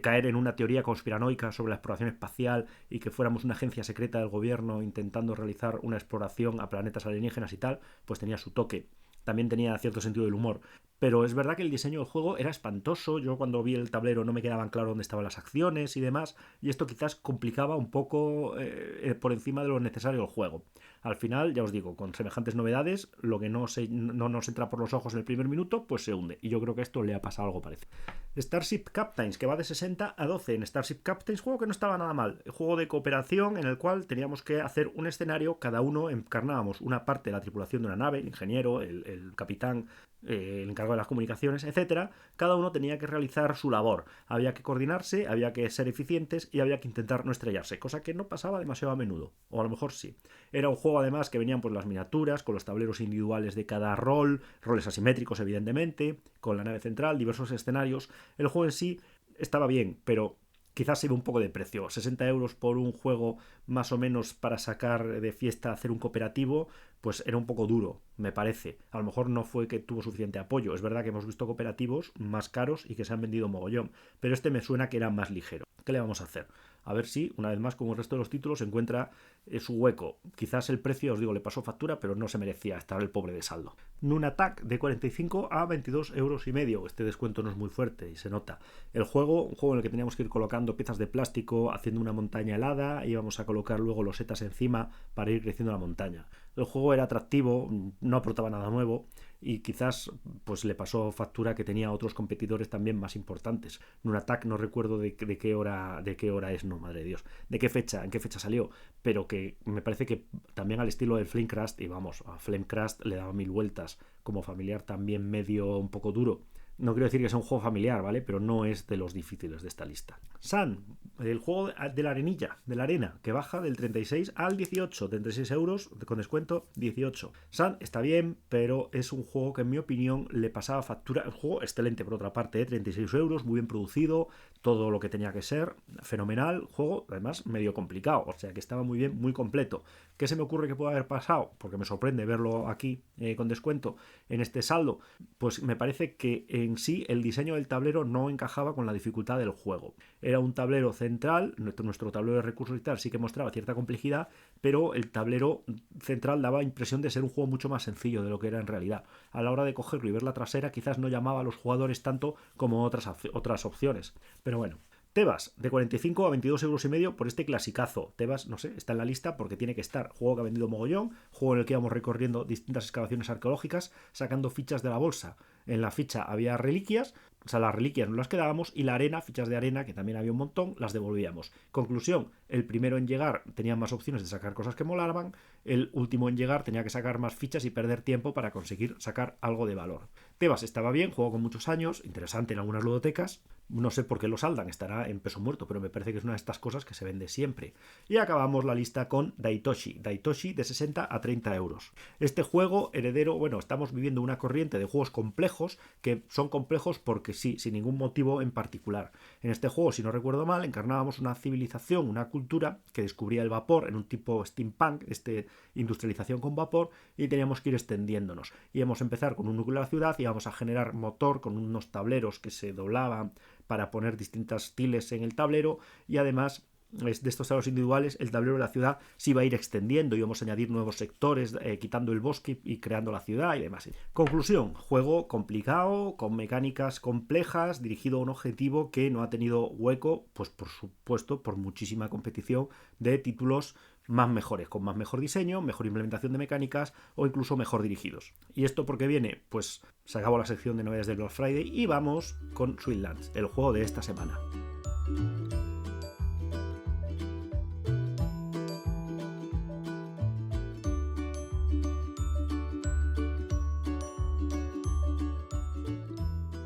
caer en una teoría conspiranoica sobre la exploración espacial y que fuéramos una agencia secreta del gobierno intentando realizar una exploración a planetas alienígenas y tal, pues tenía su toque. También tenía cierto sentido del humor. Pero es verdad que el diseño del juego era espantoso. Yo cuando vi el tablero no me quedaban claro dónde estaban las acciones y demás. Y esto quizás complicaba un poco por encima de lo necesario el juego. Al final, ya os digo, con semejantes novedades, lo que no nos entra por los ojos en el primer minuto, pues se hunde. Y yo creo que esto le ha pasado algo parecido. Starship Captains, que va de 60 a 12 en Starship Captains, juego que no estaba nada mal. Juego de cooperación en el cual teníamos que hacer un escenario, cada uno encarnábamos una parte de la tripulación de una nave, el ingeniero, el capitán, el encargado de las comunicaciones, etcétera. Cada uno tenía que realizar su labor. Había que coordinarse, había que ser eficientes y había que intentar no estrellarse, cosa que no pasaba demasiado a menudo, o a lo mejor sí. Era un juego además que venían pues las miniaturas, con los tableros individuales de cada rol, roles asimétricos evidentemente, con la nave central, diversos escenarios. El juego en sí estaba bien, pero quizás se ve un poco de precio. 60 euros por un juego más o menos para sacar de fiesta, hacer un cooperativo, pues era un poco duro, me parece. A lo mejor no fue que tuvo suficiente apoyo. Es verdad que hemos visto cooperativos más caros y que se han vendido mogollón, pero este me suena que era más ligero. ¿Qué le vamos a hacer? A ver si, una vez más, como el resto de los títulos, encuentra su hueco. Quizás el precio, os digo, le pasó factura, pero no se merecía estar el pobre de saldo. Nun Attack, de 45 a 22 euros y medio. Este descuento no es muy fuerte y se nota. El juego, un juego en el que teníamos que ir colocando piezas de plástico, haciendo una montaña helada, íbamos a colocar luego losetas encima para ir creciendo la montaña. El juego era atractivo, no aportaba nada nuevo y quizás pues le pasó factura que tenía otros competidores también más importantes. Nun Attack no recuerdo de qué hora es, no, madre de Dios, en qué fecha salió, pero que me parece que también al estilo del Flamecraft, y vamos, a Flamecraft le daba 1000 vueltas, como familiar también medio un poco duro. No quiero decir que sea un juego familiar, ¿vale? Pero no es de los difíciles de esta lista. Sun, el juego de la arenilla, de la arena, que baja del 36 al 18, 36 euros, con descuento 18. Sun está bien, pero es un juego que en mi opinión le pasaba factura. El juego excelente por otra parte, 36 euros, muy bien producido, todo lo que tenía que ser, fenomenal. Juego, además, medio complicado, o sea que estaba muy bien, muy completo. ¿Qué se me ocurre que pueda haber pasado? Porque me sorprende verlo aquí con descuento en este saldo. Pues me parece que en sí el diseño del tablero no encajaba con la dificultad del juego. Era un tablero central, nuestro tablero de recursos y tal sí que mostraba cierta complejidad, pero el tablero central daba impresión de ser un juego mucho más sencillo de lo que era en realidad. A la hora de cogerlo y ver la trasera quizás no llamaba a los jugadores tanto como otras opciones. Pero bueno. Tebas, de 45 a 22 euros y medio por este clasicazo. Tebas, no sé, está en la lista porque tiene que estar. Juego que ha vendido mogollón, juego en el que íbamos recorriendo distintas excavaciones arqueológicas, sacando fichas de la bolsa. En la ficha había reliquias, o sea, las reliquias no las quedábamos, y la arena, fichas de arena, que también había un montón, las devolvíamos. Conclusión, el primero en llegar tenía más opciones de sacar cosas que molaban, el último en llegar tenía que sacar más fichas y perder tiempo para conseguir sacar algo de valor. Tebas estaba bien, juego con muchos años, interesante en algunas ludotecas, no sé por qué lo saldan, estará en peso muerto, pero me parece que es una de estas cosas que se vende siempre. Y acabamos la lista con Daitoshi de 60 a 30 euros. Este juego heredero, bueno, estamos viviendo una corriente de juegos complejos, que son complejos porque sí, sin ningún motivo en particular. En este juego, si no recuerdo mal, encarnábamos una civilización, una cultura que descubría el vapor en un tipo steampunk, industrialización con vapor, y teníamos que ir extendiéndonos. Íbamos a empezar con un núcleo de la ciudad, íbamos a generar motor con unos tableros que se doblaban para poner distintas tiles en el tablero y además de estos tableros individuales, el tablero de la ciudad se iba a ir extendiendo, íbamos a añadir nuevos sectores, quitando el bosque y creando la ciudad y demás. Conclusión, juego complicado, con mecánicas complejas, dirigido a un objetivo que no ha tenido hueco, pues por supuesto, por muchísima competición de títulos más mejores, con más mejor diseño, mejor implementación de mecánicas o incluso mejor dirigidos. ¿Y esto por qué viene? Pues se acabó la sección de novedades del Black Friday y vamos con Sweetlands, el juego de esta semana.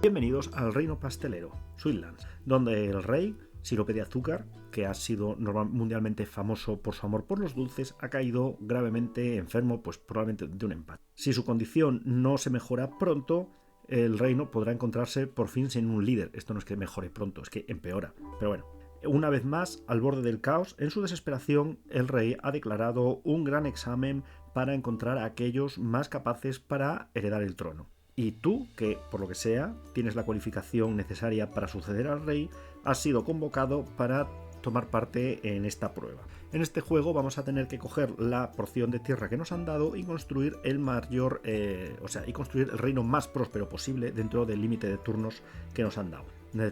Bienvenidos al reino pastelero, Sweetlands, donde el rey, Sirope de Azúcar, que ha sido mundialmente famoso por su amor por los dulces, ha caído gravemente enfermo, pues probablemente de un empate. Si su condición no se mejora pronto, el reino podrá encontrarse por fin sin un líder. Esto no es que mejore pronto, es que empeora. Pero bueno, una vez más, al borde del caos, en su desesperación, el rey ha declarado un gran examen para encontrar a aquellos más capaces para heredar el trono. Y tú, que por lo que sea, tienes la cualificación necesaria para suceder al rey, has sido convocado para tomar parte en esta prueba. En este juego vamos a tener que coger la porción de tierra que nos han dado y construir el mayor, y construir el reino más próspero posible dentro del límite de turnos que nos han dado.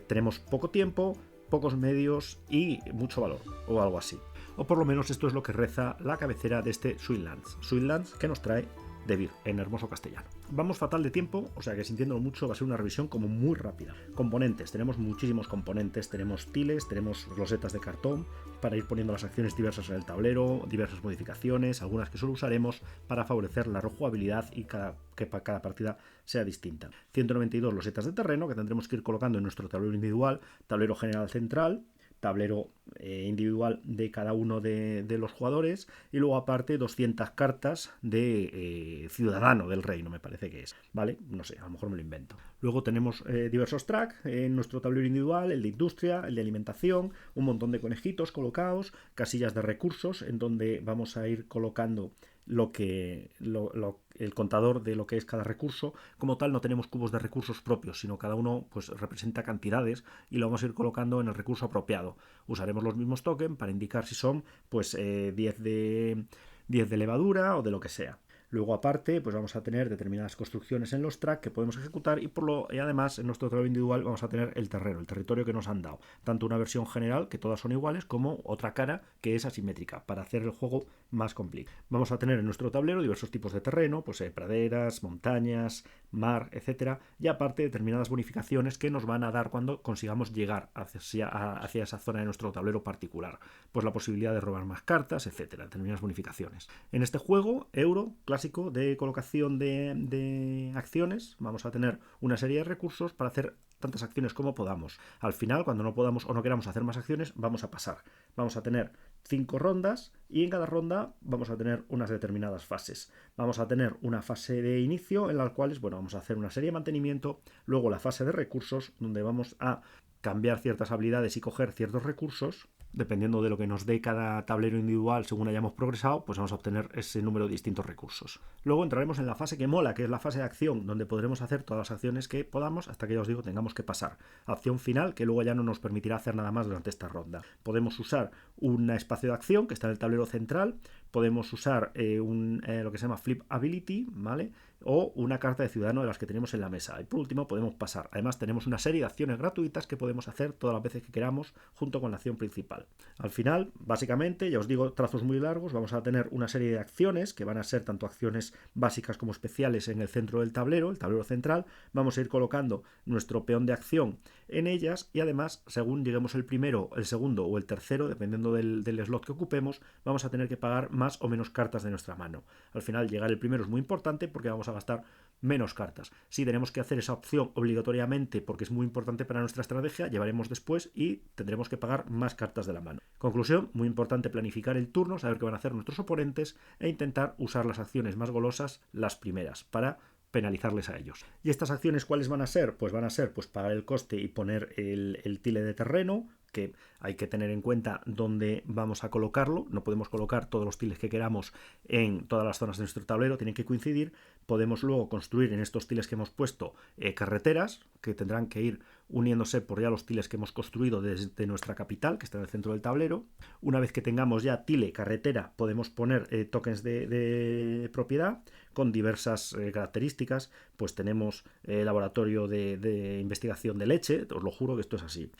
Tenemos poco tiempo, pocos medios y mucho valor, o algo así. O por lo menos esto es lo que reza la cabecera de este Sweetlands. Sweetlands que nos trae de Vir, en hermoso castellano. Vamos fatal de tiempo, o sea que sintiéndolo mucho va a ser una revisión como muy rápida. Componentes, tenemos muchísimos componentes, tenemos tiles, tenemos rosetas de cartón para ir poniendo las acciones diversas en el tablero, diversas modificaciones, algunas que solo usaremos para favorecer la rejugabilidad y que cada partida sea distinta. 192 losetas de terreno que tendremos que ir colocando en nuestro tablero individual, tablero general central, tablero individual de cada uno de los jugadores y luego aparte 200 cartas de ciudadano del reino, me parece que es, ¿vale? No sé, a lo mejor me lo invento. Luego tenemos diversos tracks en nuestro tablero individual, el de industria, el de alimentación, un montón de conejitos colocados, casillas de recursos en donde vamos a ir colocando el contador de lo que es cada recurso. Como tal no tenemos cubos de recursos propios, sino cada uno pues representa cantidades y lo vamos a ir colocando en el recurso apropiado. Usaremos los mismos tokens para indicar si son pues 10 de levadura o de lo que sea. Luego aparte pues vamos a tener determinadas construcciones en los tracks que podemos ejecutar y además en nuestro tablero individual vamos a tener el terreno, el territorio que nos han dado. Tanto una versión general que todas son iguales como otra cara que es asimétrica para hacer el juego más complicado. Vamos a tener en nuestro tablero diversos tipos de terreno, pues praderas, montañas, mar, etcétera, y aparte determinadas bonificaciones que nos van a dar cuando consigamos llegar hacia esa zona de nuestro tablero particular. Pues la posibilidad de robar más cartas, etcétera, determinadas bonificaciones. En este juego, euro, clásico de colocación de acciones, vamos a tener una serie de recursos para hacer tantas acciones como podamos. Al final, cuando no podamos o no queramos hacer más acciones, vamos a pasar. Vamos a tener 5 rondas y en cada ronda vamos a tener unas determinadas fases. Vamos a tener una fase de inicio en la cual vamos a hacer una serie de mantenimiento, luego la fase de recursos donde vamos a cambiar ciertas habilidades y coger ciertos recursos. Dependiendo de lo que nos dé cada tablero individual según hayamos progresado, pues vamos a obtener ese número de distintos recursos. Luego entraremos en la fase que mola, que es la fase de acción, donde podremos hacer todas las acciones que podamos hasta que ya os digo tengamos que pasar. Acción final, que luego ya no nos permitirá hacer nada más durante esta ronda. Podemos usar un espacio de acción que está en el tablero central, podemos usar lo que se llama Flip Ability, ¿vale? O una carta de ciudadano de las que tenemos en la mesa. Y por último podemos pasar. Además tenemos una serie de acciones gratuitas que podemos hacer todas las veces que queramos junto con la acción principal. Al final, básicamente, ya os digo, trazos muy largos, vamos a tener una serie de acciones que van a ser tanto acciones básicas como especiales en el centro del tablero, el tablero central. Vamos a ir colocando nuestro peón de acción en ellas y además, según lleguemos el primero, el segundo o el tercero, dependiendo del slot que ocupemos, vamos a tener que pagar más o menos cartas de nuestra mano. Al final, llegar el primero es muy importante porque vamos a gastar menos cartas. Si tenemos que hacer esa opción obligatoriamente porque es muy importante para nuestra estrategia, llevaremos después y tendremos que pagar más cartas de la mano. Conclusión, muy importante planificar el turno, saber qué van a hacer nuestros oponentes e intentar usar las acciones más golosas las primeras para penalizarles a ellos. ¿Y estas acciones cuáles van a ser? Pues van a ser pagar el coste y poner el tile de terreno, que hay que tener en cuenta dónde vamos a colocarlo. No podemos colocar todos los tiles que queramos en todas las zonas de nuestro tablero, tienen que coincidir, Podemos luego construir en estos tiles que hemos puesto carreteras que tendrán que ir uniéndose por ya los tiles que hemos construido desde nuestra capital, que está en el centro del tablero. Una vez que tengamos ya tile, carretera, podemos poner tokens de propiedad con diversas características. Pues tenemos laboratorio de investigación de leche, os lo juro que esto es así.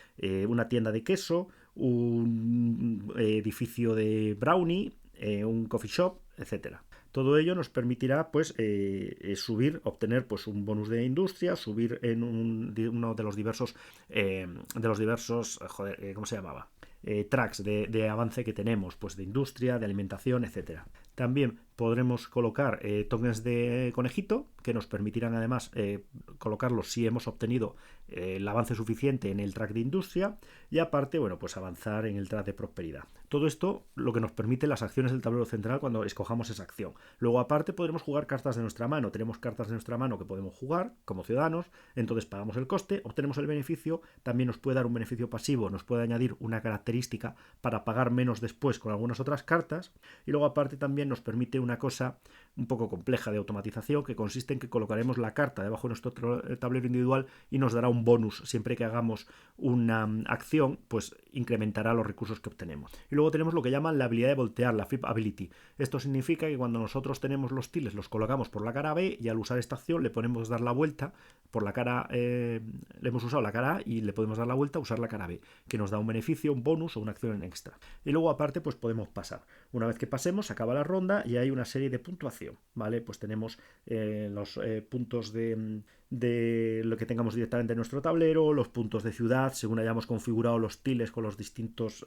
Una tienda de queso, un edificio de brownie, un coffee shop, etcétera. Todo ello nos permitirá pues subir, obtener pues un bonus de industria, subir en uno de los diversos ¿cómo se llamaba? Tracks de avance que tenemos, pues de industria, de alimentación, etcétera. También podremos colocar tokens de conejito que nos permitirán además colocarlos si hemos obtenido el avance suficiente en el track de industria y aparte, bueno, pues avanzar en el track de prosperidad. Todo esto lo que nos permite las acciones del tablero central cuando escojamos esa acción. Luego aparte podremos jugar cartas de nuestra mano. Tenemos cartas de nuestra mano que podemos jugar como ciudadanos, entonces pagamos el coste, obtenemos el beneficio, también nos puede dar un beneficio pasivo, nos puede añadir una característica para pagar menos después con algunas otras cartas y luego aparte también nos permite una cosa un poco compleja de automatización que consiste en que colocaremos la carta debajo de nuestro tablero individual y nos dará un bonus siempre que hagamos una acción, pues incrementará los recursos que obtenemos. Y luego tenemos lo que llaman la habilidad de voltear, la flip ability. Esto significa que cuando nosotros tenemos los tiles los colocamos por la cara B y al usar esta acción le podemos dar la vuelta por la cara le hemos usado la cara A y le podemos dar la vuelta a usar la cara B, que nos da un beneficio, un bonus o una acción en extra. Y luego aparte pues podemos pasar. Una vez que pasemos acaba la ronda y hay una serie de puntuación, ¿vale? Pues tenemos los puntos de lo que tengamos directamente en nuestro tablero, los puntos de ciudad, según hayamos configurado los tiles con los distintos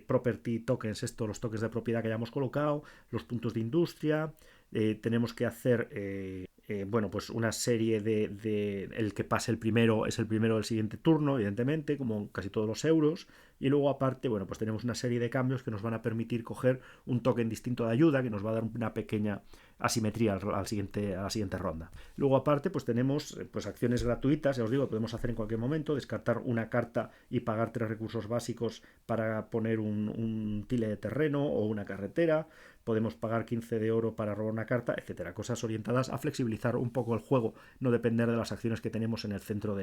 property tokens, los tokens de propiedad que hayamos colocado, los puntos de industria, tenemos que hacer bueno, pues una serie de el que pase el primero es el primero del siguiente turno, evidentemente, como casi todos los euros, y luego aparte, bueno, pues tenemos una serie de cambios que nos van a permitir coger un token distinto de ayuda que nos va a dar una pequeña asimetría a la siguiente ronda. Luego aparte pues tenemos pues acciones gratuitas, ya os digo, podemos hacer en cualquier momento, descartar una carta y pagar 3 recursos básicos para poner un tile de terreno o una carretera, podemos pagar 15 de oro para robar una carta, etcétera. Cosas orientadas a flexibilizar un poco el juego, no depender de las acciones que tenemos en el centro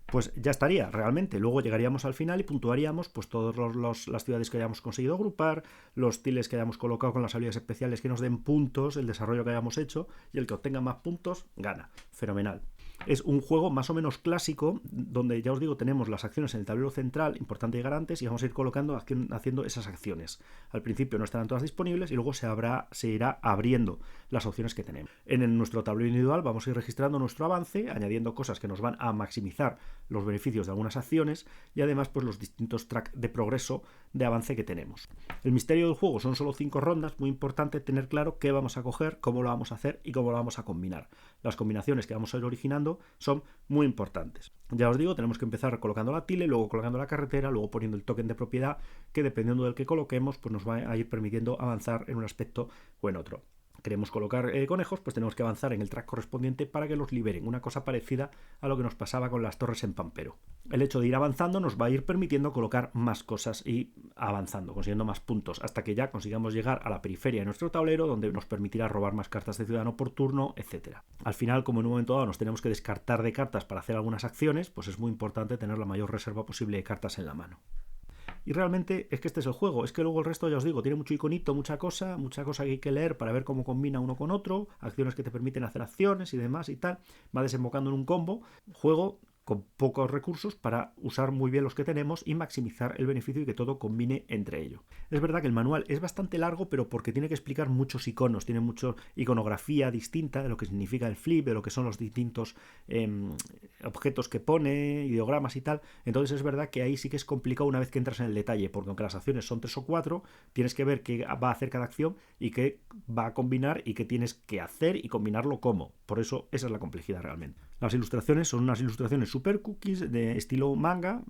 Pues ya estaría, realmente. Luego llegaríamos al final y puntuaríamos pues todas las ciudades que hayamos conseguido agrupar, los tiles que hayamos colocado con las habilidades especiales que nos den puntos, el desarrollo que hayamos hecho, y el que obtenga más puntos gana. Fenomenal. Es un juego más o menos clásico, donde ya os digo, tenemos las acciones en el tablero central, importante llegar antes, y vamos a ir colocando, haciendo esas acciones. Al principio no estarán todas disponibles y luego se irá abriendo las opciones que tenemos. En nuestro tablero individual vamos a ir registrando nuestro avance, añadiendo cosas que nos van a maximizar los beneficios de algunas acciones y además pues los distintos tracks de progreso de avance que tenemos. El misterio del juego son solo 5 rondas, muy importante tener claro qué vamos a coger, cómo lo vamos a hacer y cómo lo vamos a combinar. Las combinaciones que vamos a ir originando son muy importantes. Ya os digo, tenemos que empezar colocando la tile, luego colocando la carretera, luego poniendo el token de propiedad que dependiendo del que coloquemos pues nos va a ir permitiendo avanzar en un aspecto o en otro. Queremos colocar conejos, pues tenemos que avanzar en el track correspondiente para que los liberen. Una cosa parecida a lo que nos pasaba con las torres en Pampero. El hecho de ir avanzando nos va a ir permitiendo colocar más cosas y avanzando, consiguiendo más puntos, hasta que ya consigamos llegar a la periferia de nuestro tablero, donde nos permitirá robar más cartas de ciudadano por turno, etc. Al final, como en un momento dado nos tenemos que descartar de cartas para hacer algunas acciones, pues es muy importante tener la mayor reserva posible de cartas en la mano. Y realmente es que este es el juego, es que luego el resto, ya os digo, tiene mucho iconito, mucha cosa que hay que leer para ver cómo combina uno con otro, acciones que te permiten hacer acciones y demás y tal, va desembocando en un combo, juego con pocos recursos para usar muy bien los que tenemos y maximizar el beneficio y que todo combine entre ellos. Es verdad que el manual es bastante largo, pero porque tiene que explicar muchos iconos, tiene mucha iconografía distinta de lo que significa el flip, de lo que son los distintos objetos que pone, ideogramas y tal. Entonces es verdad que ahí sí que es complicado una vez que entras en el detalle, porque aunque las acciones son 3 o 4, tienes que ver qué va a hacer cada acción y qué va a combinar y qué tienes que hacer y combinarlo cómo. Por eso esa es la complejidad realmente. Las ilustraciones son unas ilustraciones super cookies de estilo manga,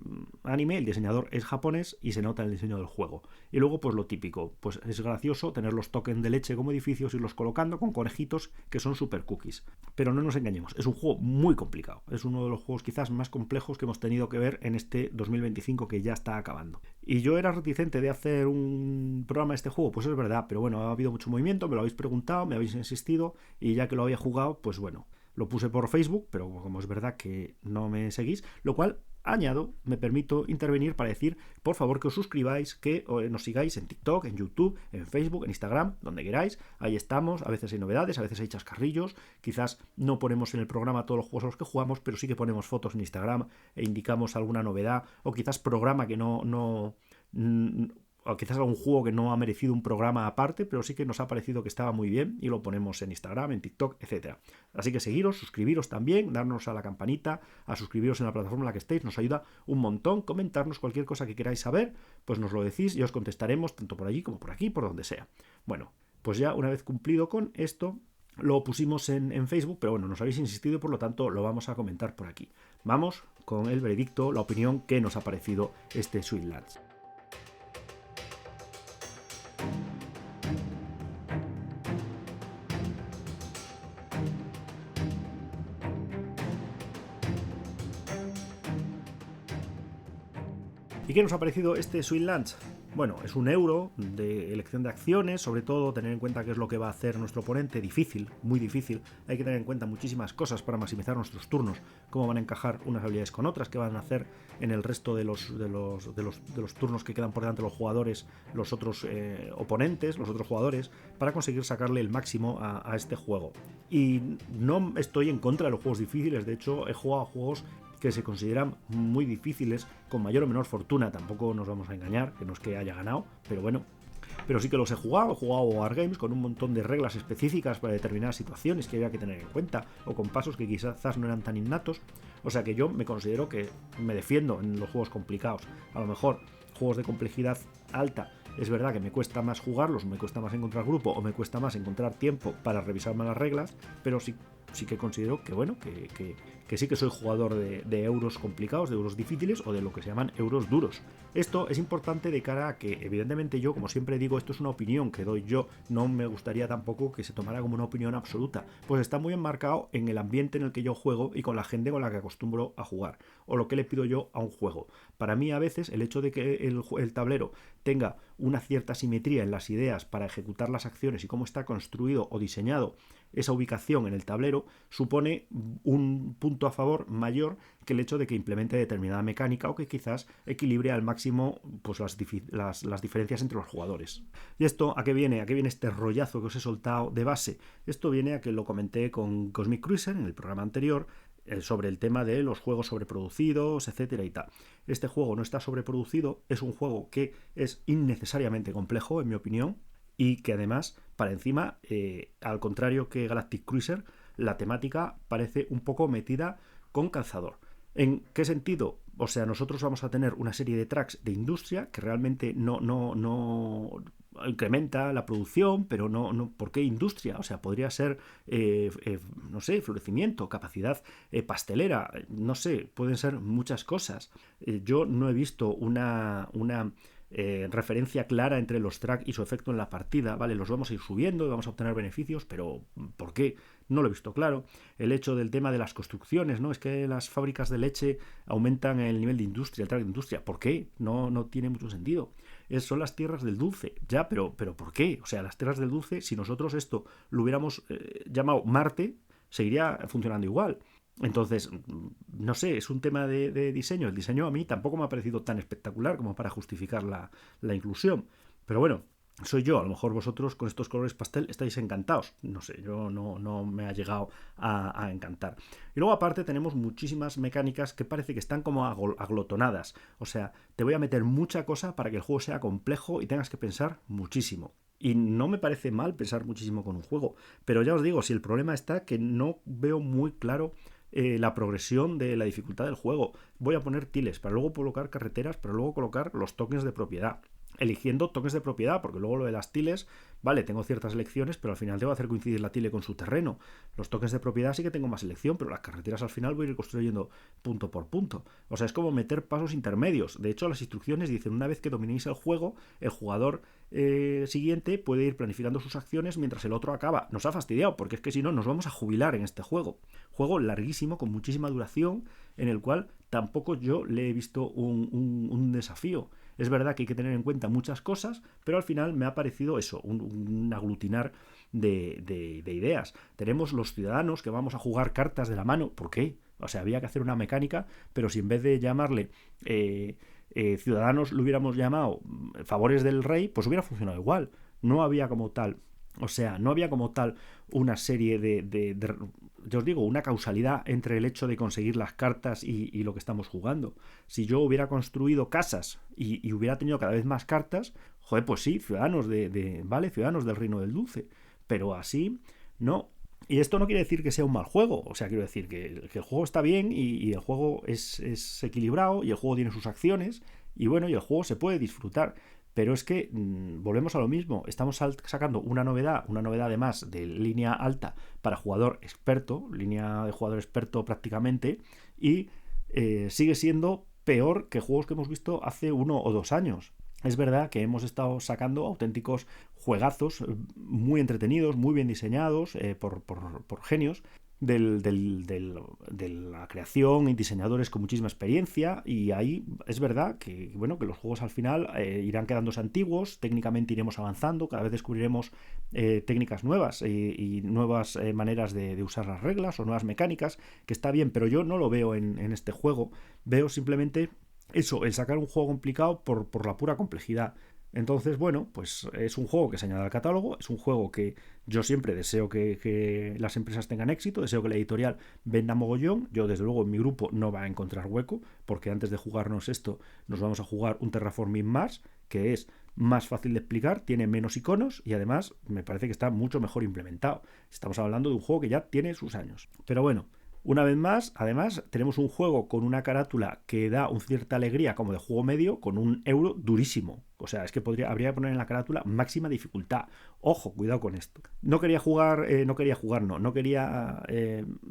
anime, el diseñador es japonés y se nota el diseño del juego. Y luego pues lo típico, pues es gracioso tener los tokens de leche como edificios, irlos colocando con conejitos que son super cookies. Pero no nos engañemos, es un juego muy complicado, es uno de los juegos quizás más complejos que hemos tenido que ver en este 2025 que ya está acabando. Y yo era reticente de hacer un programa de este juego, pues es verdad, pero bueno, ha habido mucho movimiento, me lo habéis preguntado, me habéis insistido y ya que lo había jugado, pues bueno, lo puse por Facebook, pero como es verdad que no me seguís, lo cual añado, me permito intervenir para decir, por favor, que os suscribáis, que nos sigáis en TikTok, en YouTube, en Facebook, en Instagram, donde queráis. Ahí estamos, a veces hay novedades, a veces hay chascarrillos. Quizás no ponemos en el programa todos los juegos a los que jugamos, pero sí que ponemos fotos en Instagram e indicamos alguna novedad, o quizás programa que o quizás algún juego que no ha merecido un programa aparte, pero sí que nos ha parecido que estaba muy bien y lo ponemos en Instagram, en TikTok, etc. Así que seguiros, suscribiros también, darnos a la campanita, a suscribiros en la plataforma en la que estéis, nos ayuda un montón, comentarnos cualquier cosa que queráis saber, pues nos lo decís y os contestaremos tanto por allí como por aquí, por donde sea. Bueno, pues ya una vez cumplido con esto, lo pusimos en Facebook, pero bueno, nos habéis insistido y por lo tanto lo vamos a comentar por aquí. Vamos con el veredicto, la opinión que nos ha parecido este Sweetlands. ¿Y qué nos ha parecido este Sweetlands? Bueno, es un euro de elección de acciones, sobre todo tener en cuenta qué es lo que va a hacer nuestro oponente, difícil, muy difícil. Hay que tener en cuenta muchísimas cosas para maximizar nuestros turnos, cómo van a encajar unas habilidades con otras, qué van a hacer en el resto de los turnos que quedan por delante de los jugadores, los otros oponentes, los otros jugadores, para conseguir sacarle el máximo a este juego. Y no estoy en contra de los juegos difíciles, de hecho he jugado a juegos que se consideran muy difíciles, con mayor o menor fortuna, tampoco nos vamos a engañar, que no es que haya ganado, pero bueno, pero sí que los he jugado Wargames con un montón de reglas específicas para determinadas situaciones que había que tener en cuenta, o con pasos que quizás no eran tan innatos, o sea que yo me considero que me defiendo en los juegos complicados. A lo mejor juegos de complejidad alta, es verdad que me cuesta más jugarlos, me cuesta más encontrar grupo, o me cuesta más encontrar tiempo para revisarme las reglas, pero sí que considero que bueno, que sí que soy jugador de euros complicados, de euros difíciles o de lo que se llaman euros duros. Esto es importante de cara a que, evidentemente, yo, como siempre digo, esto es una opinión que doy yo, no me gustaría tampoco que se tomara como una opinión absoluta, pues está muy enmarcado en el ambiente en el que yo juego y con la gente con la que acostumbro a jugar, o lo que le pido yo a un juego. Para mí, a veces, el hecho de que el tablero tenga una cierta simetría en las ideas para ejecutar las acciones y cómo está construido o diseñado esa ubicación en el tablero, supone un punto a favor mayor que el hecho de que implemente determinada mecánica o que quizás equilibre al máximo pues las diferencias entre los jugadores. ¿Y esto a qué viene? ¿A qué viene este rollazo que os he soltado de base? Esto viene a que lo comenté con Cosmic Cruiser en el programa anterior, sobre el tema de los juegos sobreproducidos, etcétera y tal. Este juego no está sobreproducido, es un juego que es innecesariamente complejo, en mi opinión, y que además, para encima, al contrario que Galactic Cruiser, la temática parece un poco metida con calzador. ¿En qué sentido? O sea, nosotros vamos a tener una serie de tracks de industria que realmente no incrementa la producción, pero no ¿por qué industria? O sea, podría ser, no sé, florecimiento, capacidad pastelera, no sé, pueden ser muchas cosas. Yo no he visto una referencia clara entre los tracks y su efecto en la partida, ¿vale? Los vamos a ir subiendo y vamos a obtener beneficios, pero ¿por qué? No lo he visto claro. El hecho del tema de las construcciones, ¿no? Es que las fábricas de leche aumentan el nivel de industria, el track de industria. ¿Por qué? No tiene mucho sentido. Son las tierras del dulce. Ya, pero ¿por qué? O sea, las tierras del dulce, si nosotros esto lo hubiéramos llamado Marte, seguiría funcionando igual. Entonces, no sé, es un tema de diseño. El diseño a mí tampoco me ha parecido tan espectacular como para justificar la inclusión. Pero bueno, soy yo. A lo mejor vosotros con estos colores pastel estáis encantados. No sé, yo no me ha llegado a encantar. Y luego aparte tenemos muchísimas mecánicas que parece que están como aglotonadas. O sea, te voy a meter mucha cosa para que el juego sea complejo y tengas que pensar muchísimo. Y no me parece mal pensar muchísimo con un juego. Pero ya os digo, si el problema está que no veo muy claro la progresión de la dificultad del juego. Voy a poner tiles para luego colocar carreteras, para luego colocar los tokens de propiedad. eligiendo tokens de propiedad, porque luego lo de las tiles, vale, tengo ciertas elecciones, pero al final tengo que hacer coincidir la tile con su terreno. Los tokens de propiedad sí que tengo más elección, pero las carreteras al final voy a ir construyendo punto por punto. O sea, es como meter pasos intermedios. De hecho, las instrucciones dicen, una vez que dominéis el juego, el jugador siguiente puede ir planificando sus acciones mientras el otro acaba. Nos ha fastidiado, porque es que si no, nos vamos a jubilar en este juego. Juego larguísimo, con muchísima duración, en el cual tampoco yo le he visto un desafío. Es verdad que hay que tener en cuenta muchas cosas, pero al final me ha parecido eso, un aglutinar de ideas. Tenemos los ciudadanos que vamos a jugar cartas de la mano. ¿Por qué? O sea, había que hacer una mecánica, pero si en vez de llamarle ciudadanos lo hubiéramos llamado favores del rey, pues hubiera funcionado igual. No había como tal. O sea, no había como tal una serie yo os digo, una causalidad entre el hecho de conseguir las cartas y lo que estamos jugando. Si yo hubiera construido casas y hubiera tenido cada vez más cartas, joder, pues sí, ciudadanos vale, ciudadanos del Reino del Dulce. Pero así, no. Y esto no quiere decir que sea un mal juego. O sea, quiero decir que el juego está bien y el juego es equilibrado y el juego tiene sus acciones y bueno, y el juego se puede disfrutar. Pero es que volvemos a lo mismo, estamos sacando una novedad además de línea alta para jugador experto, línea de jugador experto prácticamente, y sigue siendo peor que juegos que hemos visto hace 1 o 2 años. Es verdad que hemos estado sacando auténticos juegazos muy entretenidos, muy bien diseñados por genios de la creación y diseñadores con muchísima experiencia, y ahí es verdad que, bueno, que los juegos al final irán quedándose antiguos, técnicamente iremos avanzando, cada vez descubriremos técnicas nuevas y nuevas maneras de usar las reglas o nuevas mecánicas, que está bien, pero yo no lo veo en este juego. Veo simplemente eso, el sacar un juego complicado por la pura complejidad. Entonces, bueno, pues es un juego que se añade al catálogo, es un juego que yo siempre deseo que las empresas tengan éxito, deseo que la editorial venda mogollón. Yo, desde luego, en mi grupo no va a encontrar hueco, porque antes de jugarnos esto, nos vamos a jugar un Terraforming Mars, que es más fácil de explicar, tiene menos iconos y además me parece que está mucho mejor implementado. Estamos hablando de un juego que ya tiene sus años. Pero bueno, una vez más, además, tenemos un juego con una carátula que da una cierta alegría como de juego medio, con un euro durísimo. O sea, es que habría que poner en la carátula máxima dificultad. Ojo, cuidado con esto. No quería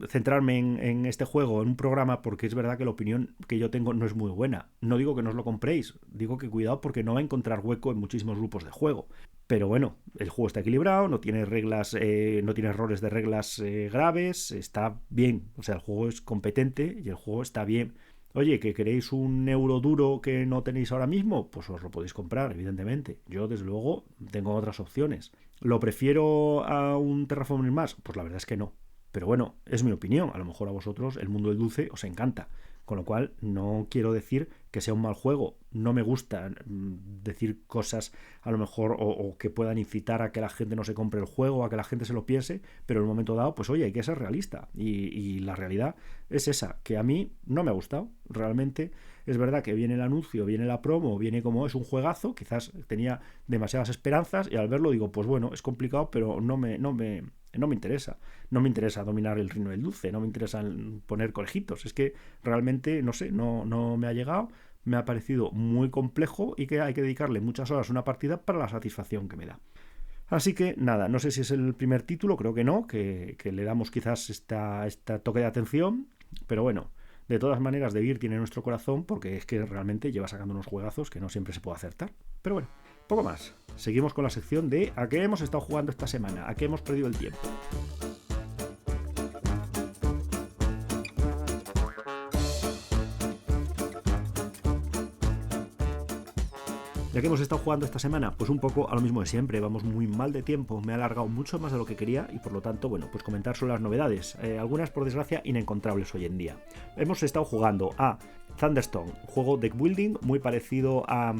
centrarme en este juego, en un programa, porque es verdad que la opinión que yo tengo no es muy buena. No digo que no os lo compréis, digo que cuidado porque no va a encontrar hueco en muchísimos grupos de juego. Pero bueno, el juego está equilibrado, no tiene reglas, no tiene errores de reglas graves, está bien. O sea, el juego es competente y el juego está bien. Oye, ¿que queréis un euro duro que no tenéis ahora mismo? Pues os lo podéis comprar, evidentemente. Yo, desde luego, tengo otras opciones. ¿Lo prefiero a un Terraforming Mars? Pues la verdad es que no. Pero bueno, es mi opinión. A lo mejor a vosotros el mundo del dulce os encanta. Con lo cual, no quiero decir que sea un mal juego. No me gusta decir cosas a lo mejor o que puedan incitar a que la gente no se compre el juego, a que la gente se lo piense, pero en un momento dado, pues oye, hay que ser realista. Y la realidad es esa, que a mí no me ha gustado. Realmente es verdad que viene el anuncio, viene la promo, viene como es un juegazo, quizás tenía demasiadas esperanzas y al verlo digo, pues bueno, es complicado, pero no me interesa. No me interesa dominar el reino del dulce, no me interesa poner conejitos. Es que realmente, no sé, no me ha llegado, me ha parecido muy complejo y que hay que dedicarle muchas horas a una partida para la satisfacción que me da. Así que nada, no sé si es el primer título, creo que no, que le damos quizás esta toque de atención, pero bueno, de todas maneras DeVir tiene nuestro corazón porque es que realmente lleva sacando unos juegazos que no siempre se puede acertar. Pero bueno, poco más. Seguimos con la sección de ¿a qué hemos estado jugando esta semana? ¿A qué hemos perdido el tiempo? ¿Ya que hemos estado jugando esta semana? Pues un poco a lo mismo de siempre, vamos muy mal de tiempo, me ha alargado mucho más de lo que quería y por lo tanto, bueno, pues comentar sobre las novedades, algunas por desgracia inencontrables hoy en día. Hemos estado jugando a Thunderstone, juego deck building muy parecido a...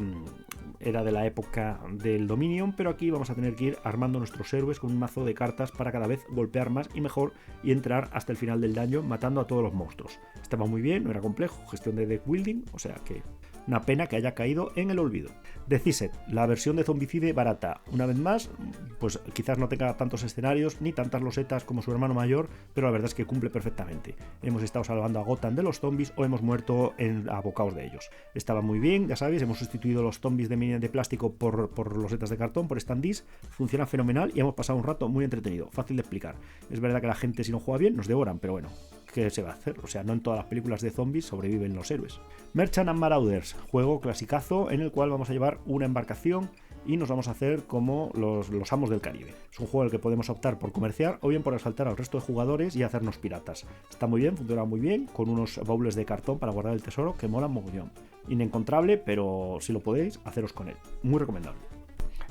era de la época del Dominion, pero aquí vamos a tener que ir armando nuestros héroes con un mazo de cartas para cada vez golpear más y mejor y entrar hasta el final del dungeon matando a todos los monstruos. Estaba muy bien, no era complejo, gestión de deck building, o sea que Una pena que haya caído en el olvido. Decise, la versión de Zombicide barata. Una vez más, pues quizás no tenga tantos escenarios ni tantas losetas como su hermano mayor, pero la verdad es que cumple perfectamente. Hemos estado salvando a Gotham de los zombies o hemos muerto a bocaos de ellos. Estaba muy bien, ya sabéis, hemos sustituido los zombies de plástico por losetas de cartón, por standees. Funciona fenomenal y hemos pasado un rato muy entretenido, fácil de explicar. Es verdad que la gente, si no juega bien, nos devoran, pero bueno, ¿qué se va a hacer? O sea, no en todas las películas de zombies sobreviven los héroes. Merchant and Marauders, juego clasicazo en el cual vamos a llevar una embarcación y nos vamos a hacer como los amos del Caribe. Es un juego en el que podemos optar por comerciar o bien por asaltar al resto de jugadores y hacernos piratas. Está muy bien, funciona muy bien, con unos baúles de cartón para guardar el tesoro que molan mogollón. Inencontrable, pero si lo podéis, haceros con él. Muy recomendable.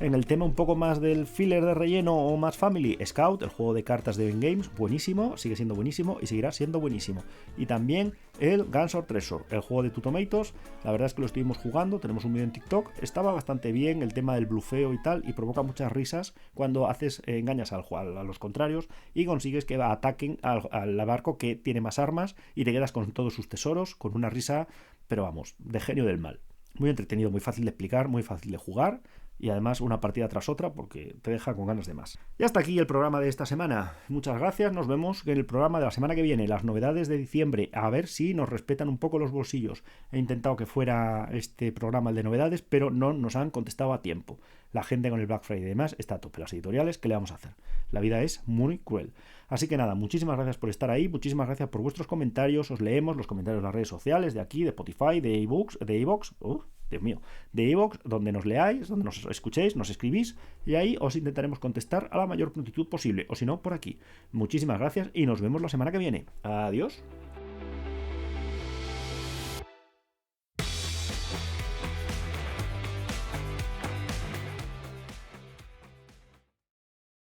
En el tema un poco más del filler de relleno o más family, Scout, el juego de cartas de Ben Games, buenísimo, sigue siendo buenísimo y seguirá siendo buenísimo. Y también el Guns or Treasure, el juego de Two Tomatoes, la verdad es que lo estuvimos jugando, tenemos un vídeo en TikTok, estaba bastante bien el tema del blufeo y tal, y provoca muchas risas cuando engañas a los contrarios y consigues que ataquen al barco que tiene más armas y te quedas con todos sus tesoros, con una risa, pero vamos, de genio del mal. Muy entretenido, muy fácil de explicar, muy fácil de jugar. Y además una partida tras otra porque te deja con ganas de más. Y hasta aquí el programa de esta semana. Muchas gracias, nos vemos en el programa de la semana que viene, las novedades de diciembre, a ver si nos respetan un poco los bolsillos. He intentado que fuera este programa el de novedades, pero no nos han contestado a tiempo. La gente con el Black Friday y demás está a tope, las editoriales, ¿qué le vamos a hacer? La vida es muy cruel. Así que nada, muchísimas gracias por estar ahí, muchísimas gracias por vuestros comentarios, os leemos los comentarios de las redes sociales, de aquí, de Spotify, de iVoox, Dios mío, de iVoox, donde nos leáis, donde nos escuchéis, nos escribís y ahí os intentaremos contestar a la mayor prontitud posible, o si no, por aquí. Muchísimas gracias y nos vemos la semana que viene. Adiós.